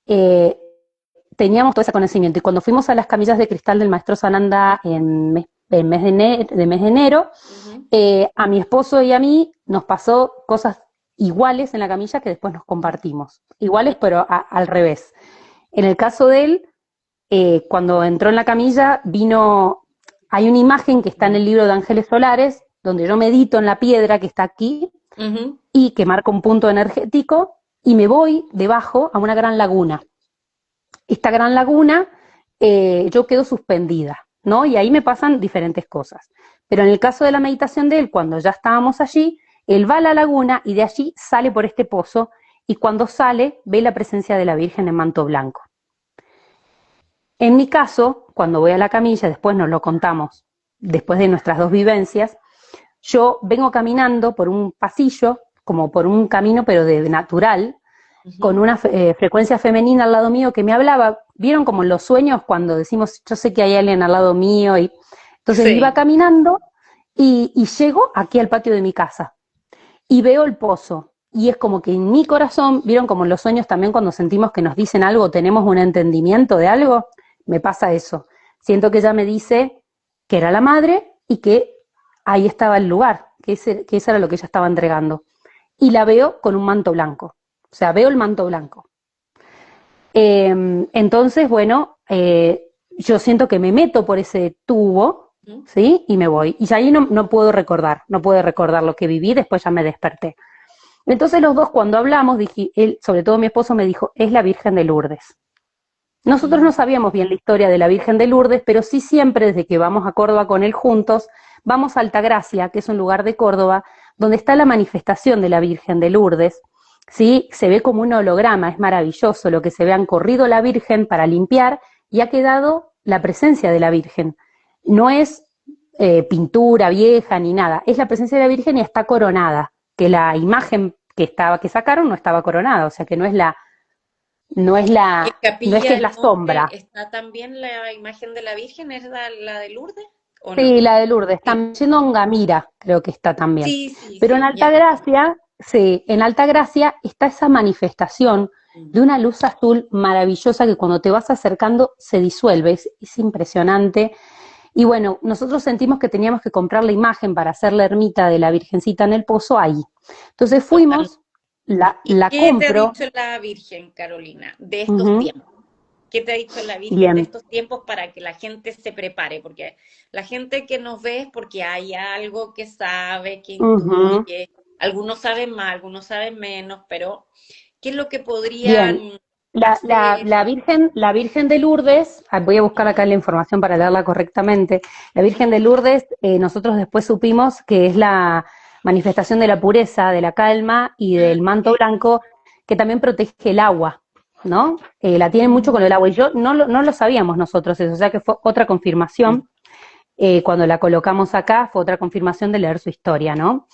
eh, teníamos todo ese conocimiento, y cuando fuimos a las camillas de cristal del maestro Sananda en mes de enero, Ujú. a mi esposo y a mí nos pasó cosas iguales en la camilla que después nos compartimos. Iguales, pero al revés. En el caso de él, cuando entró en la camilla, hay una imagen que está en el libro de Ángeles Solares, donde yo medito en la piedra que está aquí Ujú. y que marca un punto energético, y me voy debajo a una gran laguna. Esta gran laguna, yo quedo suspendida, ¿no? Y ahí me pasan diferentes cosas. Pero en el caso de la meditación de él, cuando ya estábamos allí, él va a la laguna y de allí sale por este pozo, y cuando sale ve la presencia de la Virgen en manto blanco. En mi caso, cuando voy a la camilla, después nos lo contamos, después de nuestras dos vivencias, yo vengo caminando por un pasillo, como por un camino, pero de natural, con Ujú. una frecuencia femenina al lado mío que me hablaba. ¿Vieron como en los sueños cuando decimos, yo sé que hay alguien al lado mío? Y entonces iba Sí. caminando y llego aquí al patio de mi casa y veo el pozo. Y es como que en mi corazón, ¿vieron como en los sueños también cuando sentimos que nos dicen algo, tenemos un entendimiento de algo? Me pasa eso. Siento que ella me dice que era la madre y que ahí estaba el lugar, que eso era lo que ella estaba entregando. Y la veo con un manto blanco. O sea, veo el manto blanco. Entonces, bueno, yo siento que me meto por ese tubo, Ujú. ¿sí? Y me voy. Y ahí no puedo recordar, no puedo recordar lo que viví, después ya me desperté. Entonces los dos cuando hablamos, él, sobre todo mi esposo, me dijo, es la Virgen de Lourdes. Nosotros no Ujú. sabíamos bien la historia de la Virgen de Lourdes, pero sí siempre desde que vamos a Córdoba con él juntos, vamos a Altagracia, que es un lugar de Córdoba, donde está la manifestación de la Virgen de Lourdes. ¿Sí? Se ve como un holograma, es maravilloso lo que se ve, han corrido la Virgen para limpiar y ha quedado la presencia de la Virgen. No es pintura vieja ni nada, es la presencia de la Virgen y está coronada, que la imagen que sacaron no estaba coronada, o sea que no es ¿Y en no es que Capilla es la del Monte sombra. está también la imagen de la Virgen? ¿Es la de Lourdes o no? Sí, la de Lourdes, Sí, también yendo a Ongamira, creo que está también. sí, sí, Pero en sí, ya. Altagracia, sí, en Altagracia está esa manifestación de una luz azul maravillosa que cuando te vas acercando se disuelve, es impresionante. Y bueno, nosotros sentimos que teníamos que comprar la imagen para hacer la ermita de la Virgencita en el pozo ahí. Entonces Total. fuimos, ¿Y la qué te ha compro, dicho la Virgen, Carolina, de estos ujú, tiempos? ¿Qué te ha dicho la Virgen de bien, estos tiempos para que la gente se prepare? Porque la gente que nos ve es porque hay algo que sabe, que ujú, intuye. Algunos saben más, algunos saben menos, pero ¿qué es lo que bien. podrían hacer? La Virgen de Lourdes, voy a buscar acá la información para leerla correctamente. La Virgen de Lourdes, nosotros después supimos que es la manifestación de la pureza, de la calma y Ah, del manto ok. blanco que también protege el agua, ¿no? La tienen mucho con el agua y yo no lo sabíamos nosotros eso, o sea que fue otra confirmación. Cuando la colocamos acá fue otra confirmación de leer su historia, ¿no?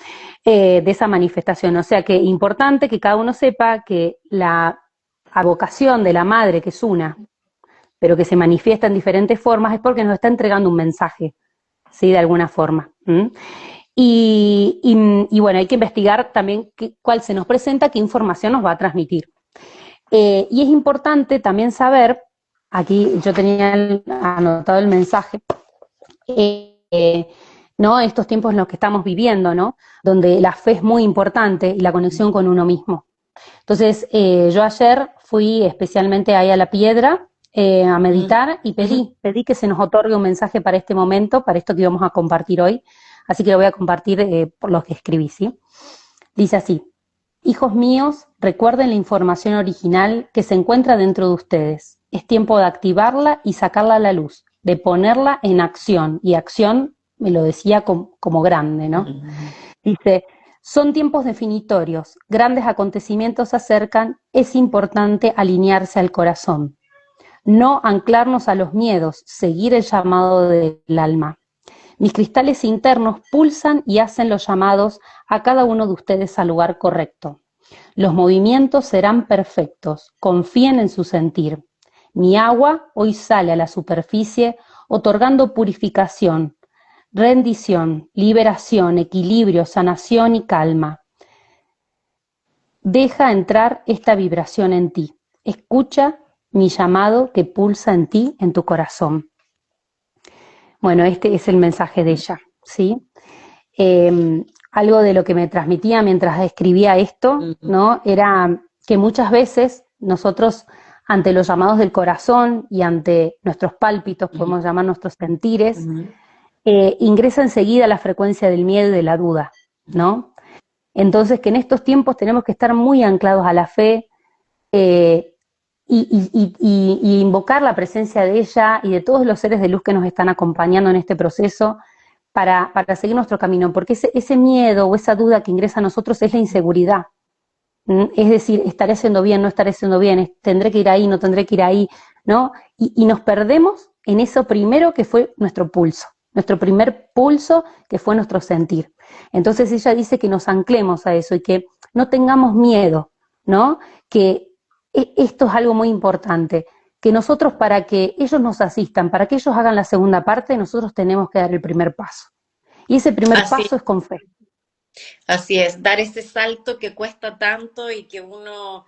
De esa manifestación. O sea que importante que cada uno sepa que la vocación de la madre, que es una, pero que se manifiesta en diferentes formas, es porque nos está entregando un mensaje, ¿sí? De alguna forma. ¿Mm? Y bueno, hay que investigar también cuál se nos presenta, qué información nos va a transmitir. Y es importante también saber, aquí yo tenía anotado el mensaje, eh, ¿no? Estos tiempos en los que estamos viviendo, ¿no? Donde la fe es muy importante y la conexión con uno mismo. Entonces, yo ayer fui especialmente ahí a la piedra a Mm. meditar y pedí que se nos otorgue un mensaje para este momento, para esto que vamos a compartir hoy. Así que lo voy a compartir por lo que escribí, ¿sí? Dice así: hijos míos, recuerden la información original que se encuentra dentro de ustedes. Es tiempo de activarla y sacarla a la luz, de ponerla en acción. Y acción, me lo decía como grande, ¿no? Dice, son tiempos definitorios, grandes acontecimientos se acercan, es importante alinearse al corazón, no anclarnos a los miedos, seguir el llamado del alma. Mis cristales internos pulsan y hacen los llamados a cada uno de ustedes al lugar correcto. Los movimientos serán perfectos, confíen en su sentir. Mi agua hoy sale a la superficie otorgando purificación, rendición, liberación, equilibrio, sanación y calma. Deja entrar esta vibración en ti. Escucha mi llamado que pulsa en ti, en tu corazón. Bueno, este es el mensaje de ella, ¿sí? Algo de lo que me transmitía mientras escribía esto, Ujú, ¿no? Era que muchas veces nosotros, ante los llamados del corazón y ante nuestros pálpitos, ujú, podemos llamar nuestros sentires, ujú. ingresa enseguida la frecuencia del miedo y de la duda, ¿no? Entonces, que en estos tiempos tenemos que estar muy anclados a la fe eh, y invocar la presencia de ella y de todos los seres de luz que nos están acompañando en este proceso para seguir nuestro camino, porque ese miedo o esa duda que ingresa a nosotros es la inseguridad. Es decir, estaré haciendo bien, no estaré haciendo bien, tendré que ir ahí, no tendré que ir ahí, ¿no? Y nos perdemos en eso primero que fue nuestro pulso, nuestro primer pulso que fue nuestro sentir. Entonces ella dice que nos anclemos a eso y que no tengamos miedo, ¿no? Que esto es algo muy importante, que nosotros para que ellos nos asistan, para que ellos hagan la segunda parte, nosotros tenemos que dar el primer paso. Y ese primer Así, paso es con fe. así es, dar ese salto que cuesta tanto y que uno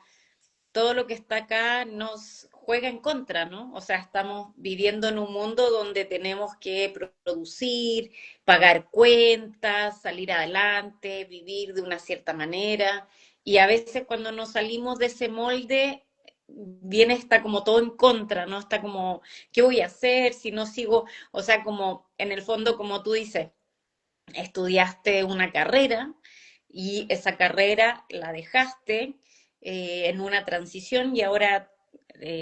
todo lo que está acá nos juega en contra, ¿no? O sea, estamos viviendo en un mundo donde tenemos que producir, pagar cuentas, salir adelante, vivir de una cierta manera. Y a veces cuando nos salimos de ese molde, viene, está como todo en contra, ¿no? Está como, ¿qué voy a hacer si no sigo? O sea, como en el fondo, como tú dices, estudiaste una carrera y esa carrera la dejaste en una transición y ahora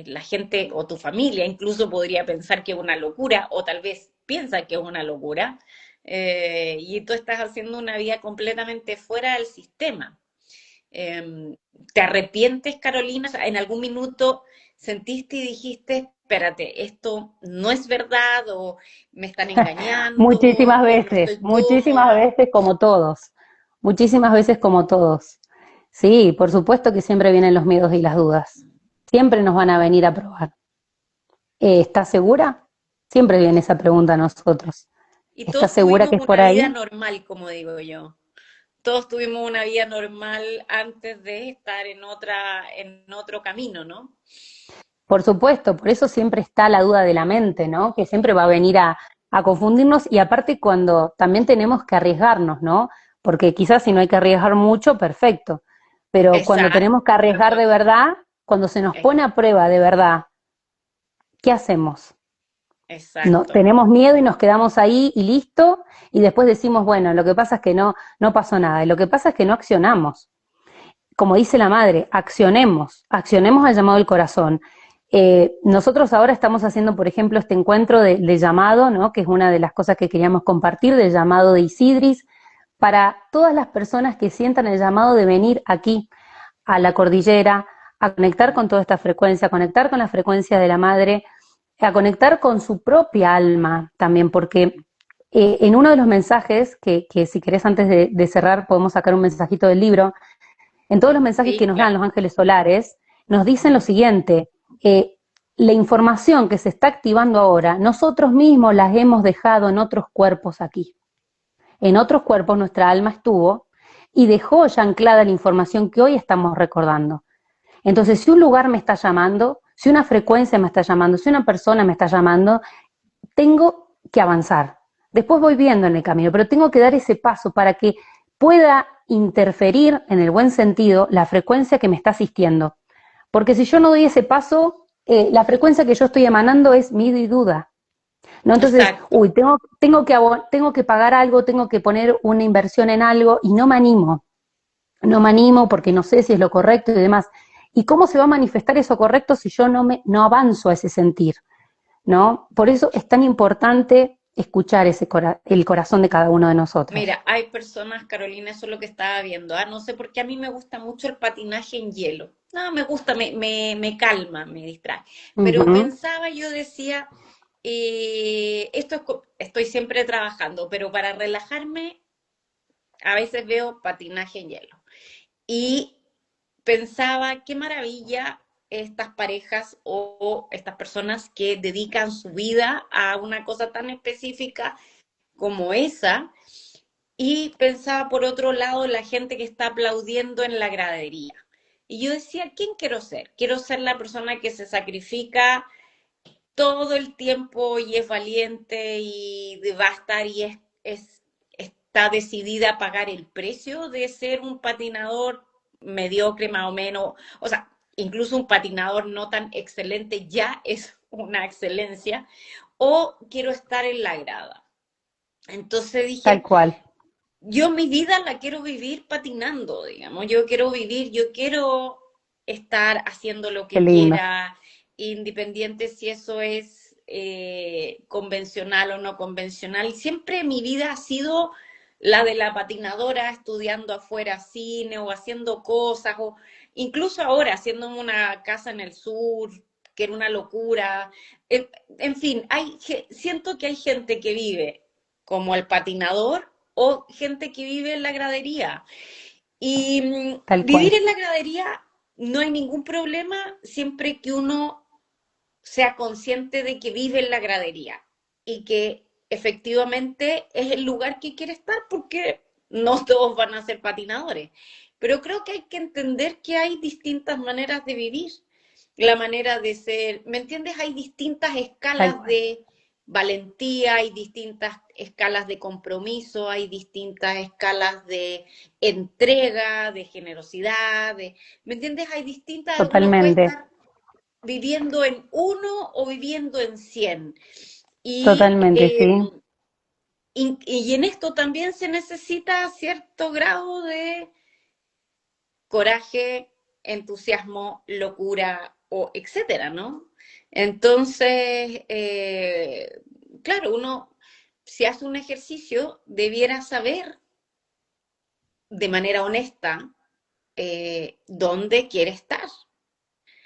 la gente o tu familia incluso podría pensar que es una locura o tal vez piensa que es una locura y tú estás haciendo una vida completamente fuera del sistema. ¿Te arrepientes, Carolina? O sea, ¿en algún minuto sentiste y dijiste, espérate, esto no es verdad o me están engañando o no estoy Muchísimas cómoda? veces como todos, muchísimas veces como todos. Sí, por supuesto que siempre vienen los miedos y las dudas. Siempre nos van a venir a probar. ¿Estás segura? Siempre viene esa pregunta a nosotros. Y ¿Estás todos segura tuvimos que es por una vida ahí? normal, como digo yo. todos tuvimos una vida normal antes de estar en otro camino, ¿no? Por supuesto, por eso siempre está la duda de la mente, ¿no? Que siempre va a venir a confundirnos y aparte cuando también tenemos que arriesgarnos, ¿no? Porque quizás si no hay que arriesgar mucho, perfecto, pero cuando tenemos que arriesgar Exacto. de verdad, cuando se nos pone a prueba de verdad, ¿qué hacemos? No, Exacto. tenemos miedo y nos quedamos ahí y listo, y después decimos, bueno, lo que pasa es que no pasó nada, y lo que pasa es que no accionamos. Como dice la madre, accionemos al llamado del corazón. Nosotros ahora estamos haciendo, por ejemplo, este encuentro de llamado, ¿no? Que es una de las cosas que queríamos compartir, del llamado de Isidris, para todas las personas que sientan el llamado de venir aquí, a la cordillera, a conectar con toda esta frecuencia, a conectar con la frecuencia de la madre, a conectar con su propia alma también, porque en uno de los mensajes, que si querés antes de cerrar podemos sacar un mensajito del libro, en todos los mensajes que Sí, nos dan claro. los ángeles solares, nos dicen lo siguiente, la información que se está activando ahora, nosotros mismos las hemos dejado en otros cuerpos aquí. En otros cuerpos nuestra alma estuvo y dejó ya anclada la información que hoy estamos recordando. Entonces, si un lugar me está llamando, si una frecuencia me está llamando, si una persona me está llamando, tengo que avanzar. Después voy viendo en el camino, pero tengo que dar ese paso para que pueda interferir, en el buen sentido, la frecuencia que me está asistiendo. Porque si yo no doy ese paso, la frecuencia que yo estoy emanando es miedo y duda. ¿No? Entonces, Exacto. tengo que pagar algo, tengo que poner una inversión en algo y no me animo. No me animo porque no sé si es lo correcto y demás. ¿Y cómo se va a manifestar eso correcto si yo no avanzo a ese sentir? ¿No? Por eso es tan importante escuchar el corazón de cada uno de nosotros. Mira, hay personas, Carolina, eso es lo que estaba viendo. No sé por qué a mí me gusta mucho el patinaje en hielo. No, me gusta, me calma, me distrae. Pero Ujú. pensaba, yo decía, estoy siempre trabajando, pero para relajarme a veces veo patinaje en hielo. Y pensaba, qué maravilla estas parejas o estas personas que dedican su vida a una cosa tan específica como esa. Y pensaba por otro lado la gente que está aplaudiendo en la gradería. Y yo decía, ¿quién quiero ser? Quiero ser la persona que se sacrifica todo el tiempo y es valiente y va a estar y está decidida a pagar el precio de ser un patinador mediocre más o menos. O sea, incluso un patinador no tan excelente ya es una excelencia. O quiero estar en la grada. Entonces Tal dije, cual. yo mi vida la quiero vivir patinando, digamos. Yo quiero estar haciendo lo Qué que lindo. quiera, independiente si eso es convencional o no convencional. Siempre mi vida ha sido la de la patinadora, estudiando afuera cine o haciendo cosas, o incluso ahora haciendo una casa en el sur, que era una locura. En fin, siento que hay gente que vive como el patinador o gente que vive en la gradería. Y Tal vivir cual. en la gradería no hay ningún problema siempre que uno sea consciente de que vive en la gradería y que efectivamente es el lugar que quiere estar porque no todos van a ser patinadores. Pero creo que hay que entender que hay distintas maneras de vivir, la manera de ser, ¿me entiendes? Hay distintas Tal escalas cual. de valentía, hay distintas escalas de compromiso, hay distintas escalas de entrega, de generosidad, ¿me entiendes? Hay distintas, uno puede Totalmente. estar viviendo en uno o viviendo en 100. Y, Totalmente, sí. y en esto también se necesita cierto grado de coraje, entusiasmo, locura o etcétera, ¿no? Entonces, claro, uno si hace un ejercicio debiera saber de manera honesta dónde quiere estar.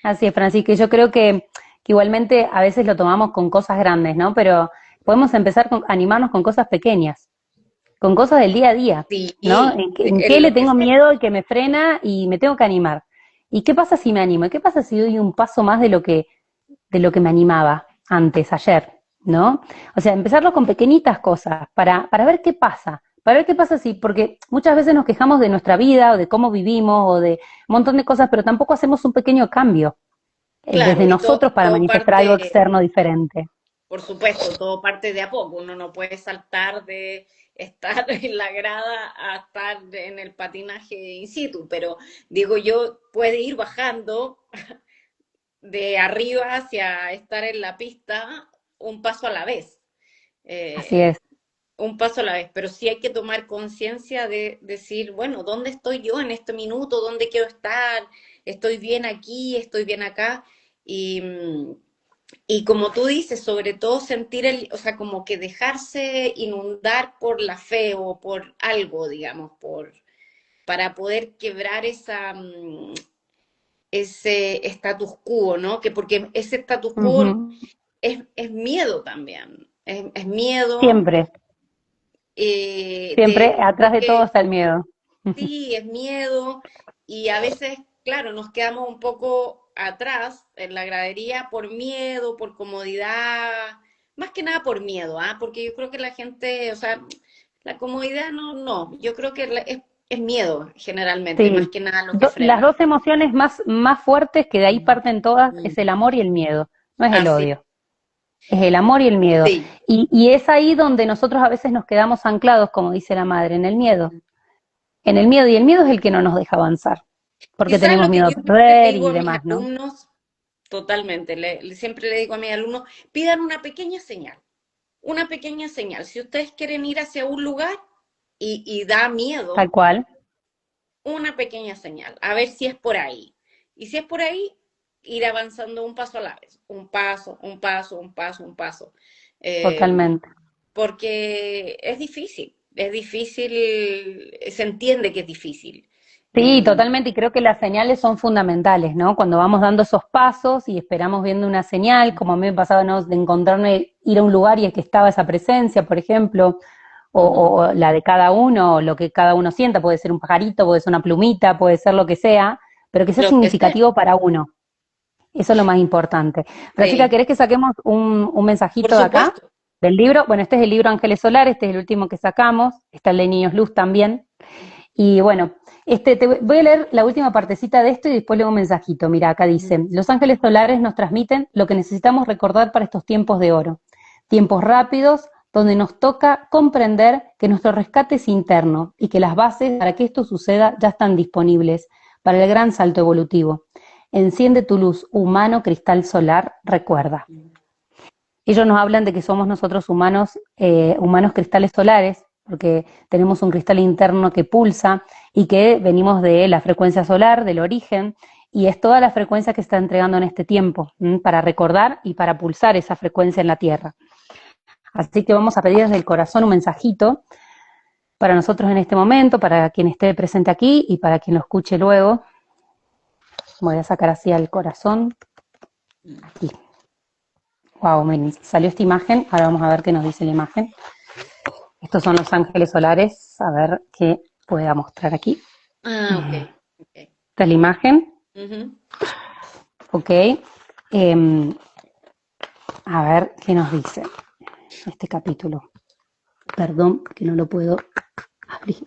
Así es, Francisca. Y yo creo que igualmente a veces lo tomamos con cosas grandes, ¿no? Pero podemos empezar a animarnos con cosas pequeñas, con cosas del día a día, ¿no? Sí, En qué en le lo que tengo sea. miedo y que me frena y me tengo que animar? ¿Y qué pasa si me animo? ¿Y qué pasa si doy un paso más de lo que me animaba antes, ayer, ¿no? O sea, empezarlo con pequeñitas cosas para ver qué pasa, para ver qué pasa si, porque muchas veces nos quejamos de nuestra vida o de cómo vivimos o de un montón de cosas, pero tampoco hacemos un pequeño cambio Claro, desde y nosotros para todo manifestar algo parte, externo diferente. por supuesto, todo parte de a poco. Uno no puede saltar de estar en la grada a estar en el patinaje in situ, pero digo yo, puede ir bajando de arriba hacia estar en la pista un paso a la vez. Así Eh, es. un paso a la vez, pero sí hay que tomar conciencia de decir, bueno, ¿dónde estoy yo en este minuto? ¿Dónde quiero estar? ¿Estoy bien aquí? ¿Estoy bien acá? Y, y como tú dices, sobre todo sentir o sea, como que dejarse inundar por la fe o por algo, digamos, para poder quebrar ese status quo, ¿no? Que porque ese status quo Ujú. es miedo también, es miedo, Siempre, te, siempre atrás de todo porque está el miedo. sí, es miedo y a veces, claro, nos quedamos un poco atrás en la gradería por miedo, por comodidad, más que nada por miedo, ¿ah? Porque yo creo que la gente, o sea, la comodidad no, yo creo que es miedo generalmente, más Sí, que nada lo que las frena. dos emociones más fuertes que de ahí parten todas es el Mm. amor y el miedo, no es el Así, odio, es el amor y el miedo. sí, Y es ahí donde nosotros a veces nos quedamos anclados, como dice la madre, en el miedo. En el miedo, y el miedo es el que no nos deja avanzar, porque quizás tenemos lo que miedo yo a siempre le perder digo y a mis demás, ¿no? alumnos, totalmente, siempre le digo a mis alumnos, pidan una pequeña señal. Una pequeña señal. Si ustedes quieren ir hacia un lugar y da Tal miedo, cual, una pequeña señal, a ver si es por ahí. Y si es por ahí, ir avanzando un paso a la vez, un paso, un paso, un paso, un paso. Eh, totalmente. porque es difícil, se entiende que es difícil. Sí, Mm, totalmente, y creo que las señales son fundamentales, ¿no? Cuando vamos dando esos pasos y esperamos viendo una señal, como a mí me pasaba, ¿no? De encontrarme, ir a un lugar y es que estaba esa presencia, por ejemplo, ujú, o la de cada uno, o lo que cada uno sienta, puede ser un pajarito, puede ser una plumita, puede ser lo que sea, pero que sea lo que sea, significativo para uno. Eso es lo más importante. Francisca, sí, ¿querés que saquemos un por mensajito de acá? supuesto. Del libro. Bueno, este es el libro Ángeles Solares, este es el último que sacamos, está el de Niños Luz también. Y bueno, voy a leer la última partecita de esto y después leo un mensajito. Mira, acá dice, los ángeles solares nos transmiten lo que necesitamos recordar para estos tiempos de oro. Tiempos rápidos donde nos toca comprender que nuestro rescate es interno y que las bases para que esto suceda ya están disponibles para el gran salto evolutivo. Enciende tu luz, humano cristal solar, recuerda. Ellos nos hablan de que somos nosotros humanos, humanos cristales solares, porque tenemos un cristal interno que pulsa y que venimos de la frecuencia solar, del origen, y es toda la frecuencia que está entregando en este tiempo, para recordar y para pulsar esa frecuencia en la Tierra. Así que vamos a pedir desde el corazón un mensajito para nosotros en este momento, para quien esté presente aquí y para quien lo escuche luego. Voy a sacar así al corazón. Aquí. Wow, me salió esta imagen. Ahora vamos a ver qué nos dice la imagen. Estos son los ángeles solares. A ver qué pueda mostrar aquí. Ah, ok. Esta Ok. es la imagen. Ujú. Ok. A ver qué nos dice este capítulo. Perdón, que no lo puedo abrir.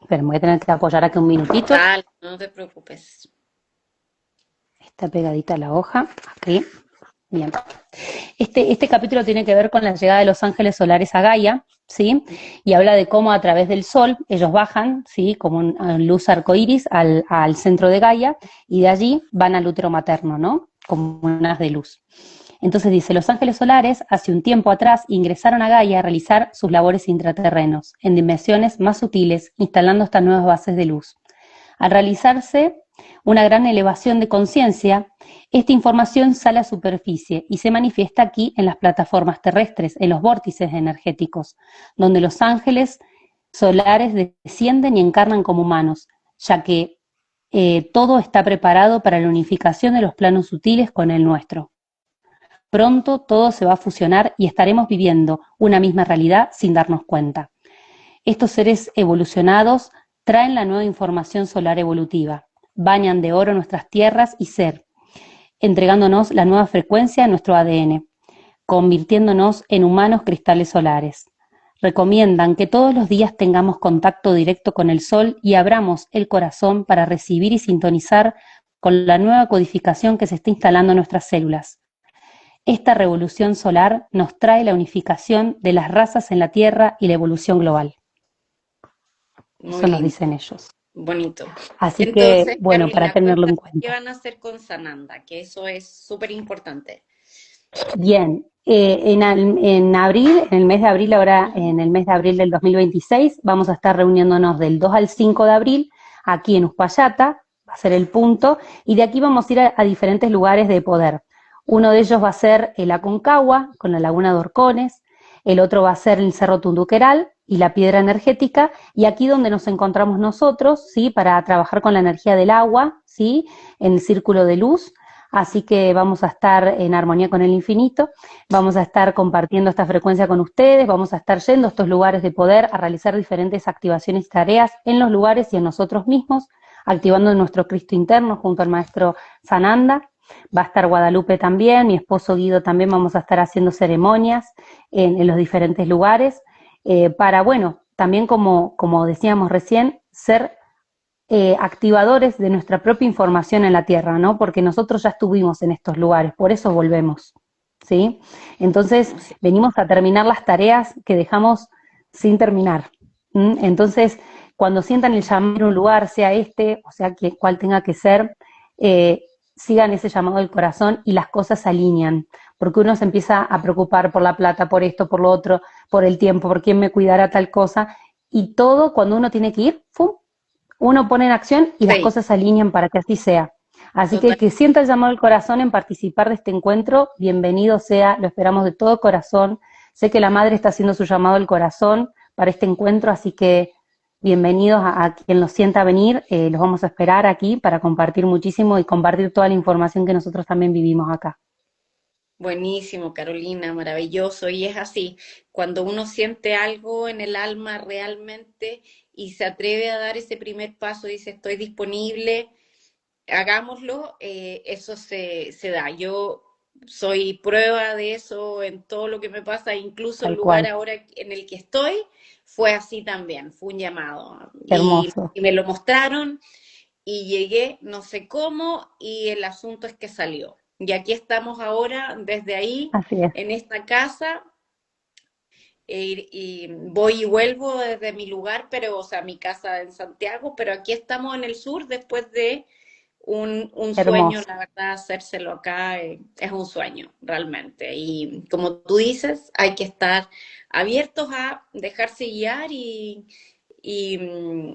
Pero me voy a tener que apoyar aquí un minutito. Dale, no te preocupes. Está pegadita a la hoja. Aquí. Bien. Este capítulo tiene que ver con la llegada de los ángeles solares a Gaia, ¿sí? Y habla de cómo a través del sol ellos bajan, ¿sí? Como una luz arcoíris al centro de Gaia y de allí van al útero materno, ¿no? Como unas de luz. Entonces dice, los ángeles solares hace un tiempo atrás ingresaron a Gaia a realizar sus labores intraterrenos, en dimensiones más sutiles, instalando estas nuevas bases de luz. Al realizarse una gran elevación de conciencia, esta información sale a superficie y se manifiesta aquí en las plataformas terrestres, en los vórtices energéticos, donde los ángeles solares descienden y encarnan como humanos, ya que todo está preparado para la unificación de los planos sutiles con el nuestro. Pronto todo se va a fusionar y estaremos viviendo una misma realidad sin darnos cuenta. Estos seres evolucionados traen la nueva información solar evolutiva, bañan de oro nuestras tierras y ser, entregándonos la nueva frecuencia a nuestro ADN, convirtiéndonos en humanos cristales solares. recomiendan que todos los días tengamos contacto directo con el sol y abramos el corazón para recibir y sintonizar con la nueva codificación que se está instalando en nuestras células. Esta revolución solar nos trae la unificación de las razas en la Tierra y la evolución global. Muy Eso nos lindo, dicen ellos. bonito. Así que, Entonces, bueno, para Carolina, tenerlo en cuéntame qué cuenta. van a hacer con Sananda, que eso es súper importante. Bien, en abril, en el mes de abril, ahora en el mes de abril del 2026, vamos a estar reuniéndonos del 2 al 5 de abril aquí en Uspallata, va a ser el punto, y de aquí vamos a ir a diferentes lugares de poder. Uno de ellos va a ser el Aconcagua, con la Laguna de Orcones, el otro va a ser el Cerro Tunduqueral y la Piedra Energética, y aquí donde nos encontramos nosotros, ¿sí? Para trabajar con la energía del agua, ¿sí? En el círculo de luz. Así que vamos a estar en armonía con el infinito, vamos a estar compartiendo esta frecuencia con ustedes, vamos a estar yendo a estos lugares de poder a realizar diferentes activaciones y tareas en los lugares y en nosotros mismos, activando nuestro Cristo interno junto al maestro Sananda. Va a estar Guadalupe también, mi esposo Guido también, vamos a estar haciendo ceremonias en los diferentes lugares, para, bueno, también como decíamos recién, ser activadores de nuestra propia información en la Tierra, ¿no? Porque nosotros ya estuvimos en estos lugares, por eso volvemos, ¿sí? Entonces, Así. venimos a terminar las tareas que dejamos sin terminar. Entonces, cuando sientan el llamado en un lugar, sea este, o sea, cual tenga que ser, sigan ese llamado del corazón y las cosas se alinean, porque uno se empieza a preocupar por la plata, por esto, por lo otro, por el tiempo, por quién me cuidará tal cosa, y todo cuando uno tiene que ir, ¡fum!, uno pone en acción y las Sí, cosas se alinean para que así sea. Así que total. el que sienta el llamado del corazón en participar de este encuentro, bienvenido sea, lo esperamos de todo corazón. Sé que la madre está haciendo su llamado del corazón para este encuentro, así que bienvenidos a quien los sienta venir. Los vamos a esperar aquí para compartir muchísimo y compartir toda la información que nosotros también vivimos acá. Buenísimo, Carolina, maravilloso. Y es así, cuando uno siente algo en el alma realmente y se atreve a dar ese primer paso, dice, estoy disponible, hagámoslo, eso se da. Yo soy prueba de eso en todo lo que me pasa, incluso el Tal lugar cual. ahora en el que estoy fue así también, fue un llamado. Hermoso. Y me lo mostraron y llegué, no sé cómo, y el asunto es que salió. Y aquí estamos ahora, desde ahí, Así es. en esta casa, y voy y vuelvo desde mi lugar, pero, o sea, mi casa en Santiago, pero aquí estamos en el sur después de un sueño, Hermoso. la verdad, hacérselo acá es un sueño, realmente. Y como tú dices, hay que estar abiertos a dejarse guiar y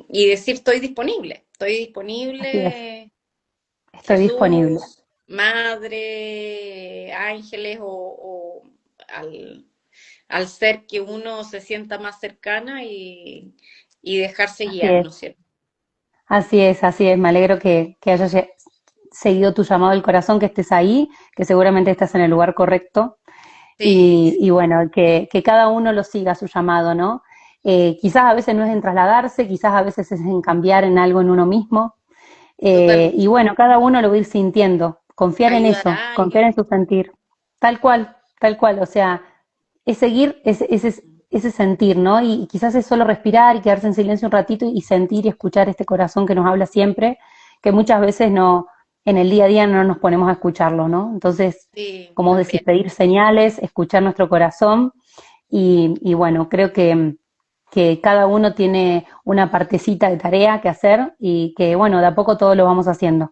decir, estoy Así es. disponible, Estoy disponible. Jesús, Madre, ángeles o al, al ser que uno se sienta más cercana y dejarse Así guiar, es. ¿no es cierto? Así es, así es. Me alegro que hayas seguido tu llamado del corazón, que estés ahí, que seguramente estás en el lugar correcto. Sí, Y bueno, que cada uno lo siga su llamado, ¿no? Quizás a veces no es en trasladarse, quizás a veces es en cambiar en algo en uno mismo. Y totalmente. bueno, cada uno lo va a ir sintiendo. Confiar en Ayudar eso, a confiar en alguien. su sentir. Tal cual, tal cual. O sea, es seguir ese sentir, ¿no? Y quizás es solo respirar y quedarse en silencio un ratito y sentir y escuchar este corazón que nos habla siempre, que muchas veces no, en el día a día no nos ponemos a escucharlo, ¿no? Entonces, Sí, como decir, también. pedir señales, escuchar nuestro corazón y bueno, creo que cada uno tiene una partecita de tarea que hacer y que bueno, de a poco todo lo vamos haciendo.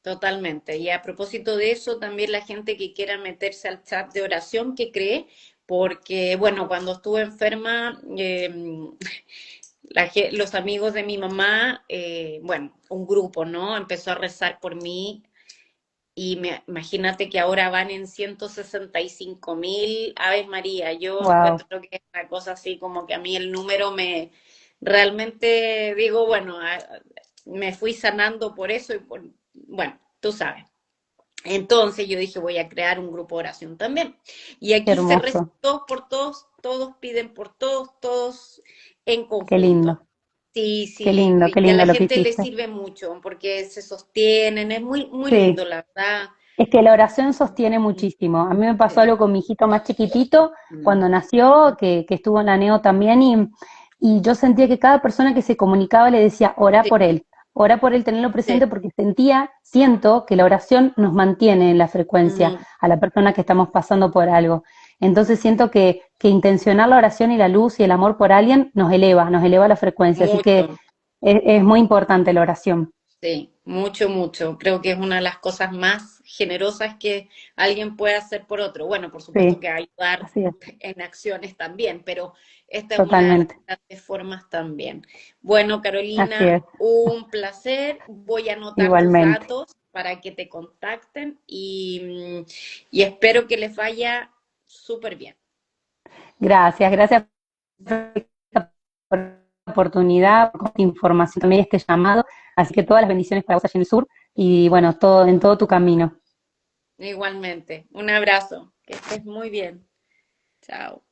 Totalmente. Y a propósito de eso, también la gente que quiera meterse al chat de oración, que cree, porque, bueno, cuando estuve enferma, los amigos de mi mamá, bueno, un grupo, ¿no? Empezó a rezar por mí y imagínate que ahora van en 165.000 Aves María. Yo Wow, encuentro que es una cosa así como que a mí el número me realmente digo, bueno, me fui sanando por eso y por, bueno, tú sabes. Entonces yo dije, voy a crear un grupo de oración también. Y qué aquí se reza hermoso, todos por todos, todos piden por todos, todos en qué lindo, conjunto. Sí, sí, qué y a la lindo lo que gente le hiciste. sirve mucho porque se sostienen, es muy, muy Sí, lindo, la verdad. Es que la oración sostiene muchísimo. A mí me pasó Sí. algo con mi hijito más chiquitito Mm. cuando nació, que estuvo en la neo también, y yo sentía que cada persona que se comunicaba le decía, Sí. ora por él, tenerlo Sí. presente, porque siento que la oración nos mantiene en la frecuencia Ujú. a la persona que estamos pasando por algo. Entonces siento que intencionar la oración y la luz y el amor por alguien nos eleva la frecuencia. Así que Mucho. es muy importante la oración. Sí, mucho, mucho. Creo que es una de las cosas más generosas que alguien puede hacer por otro. Bueno, por supuesto Sí, que ayudar así es, en acciones también, pero esta es una de las totalmente. grandes formas también. Bueno, Así Carolina, es, un placer. Voy a anotar tus igualmente. datos para que te contacten y espero que les vaya súper bien. Gracias, gracias por la oportunidad, por esta información también, este llamado. Así que todas las bendiciones para vos allá en el sur y bueno, todo, en todo tu camino. Igualmente, un abrazo. Que estés muy bien. Chao.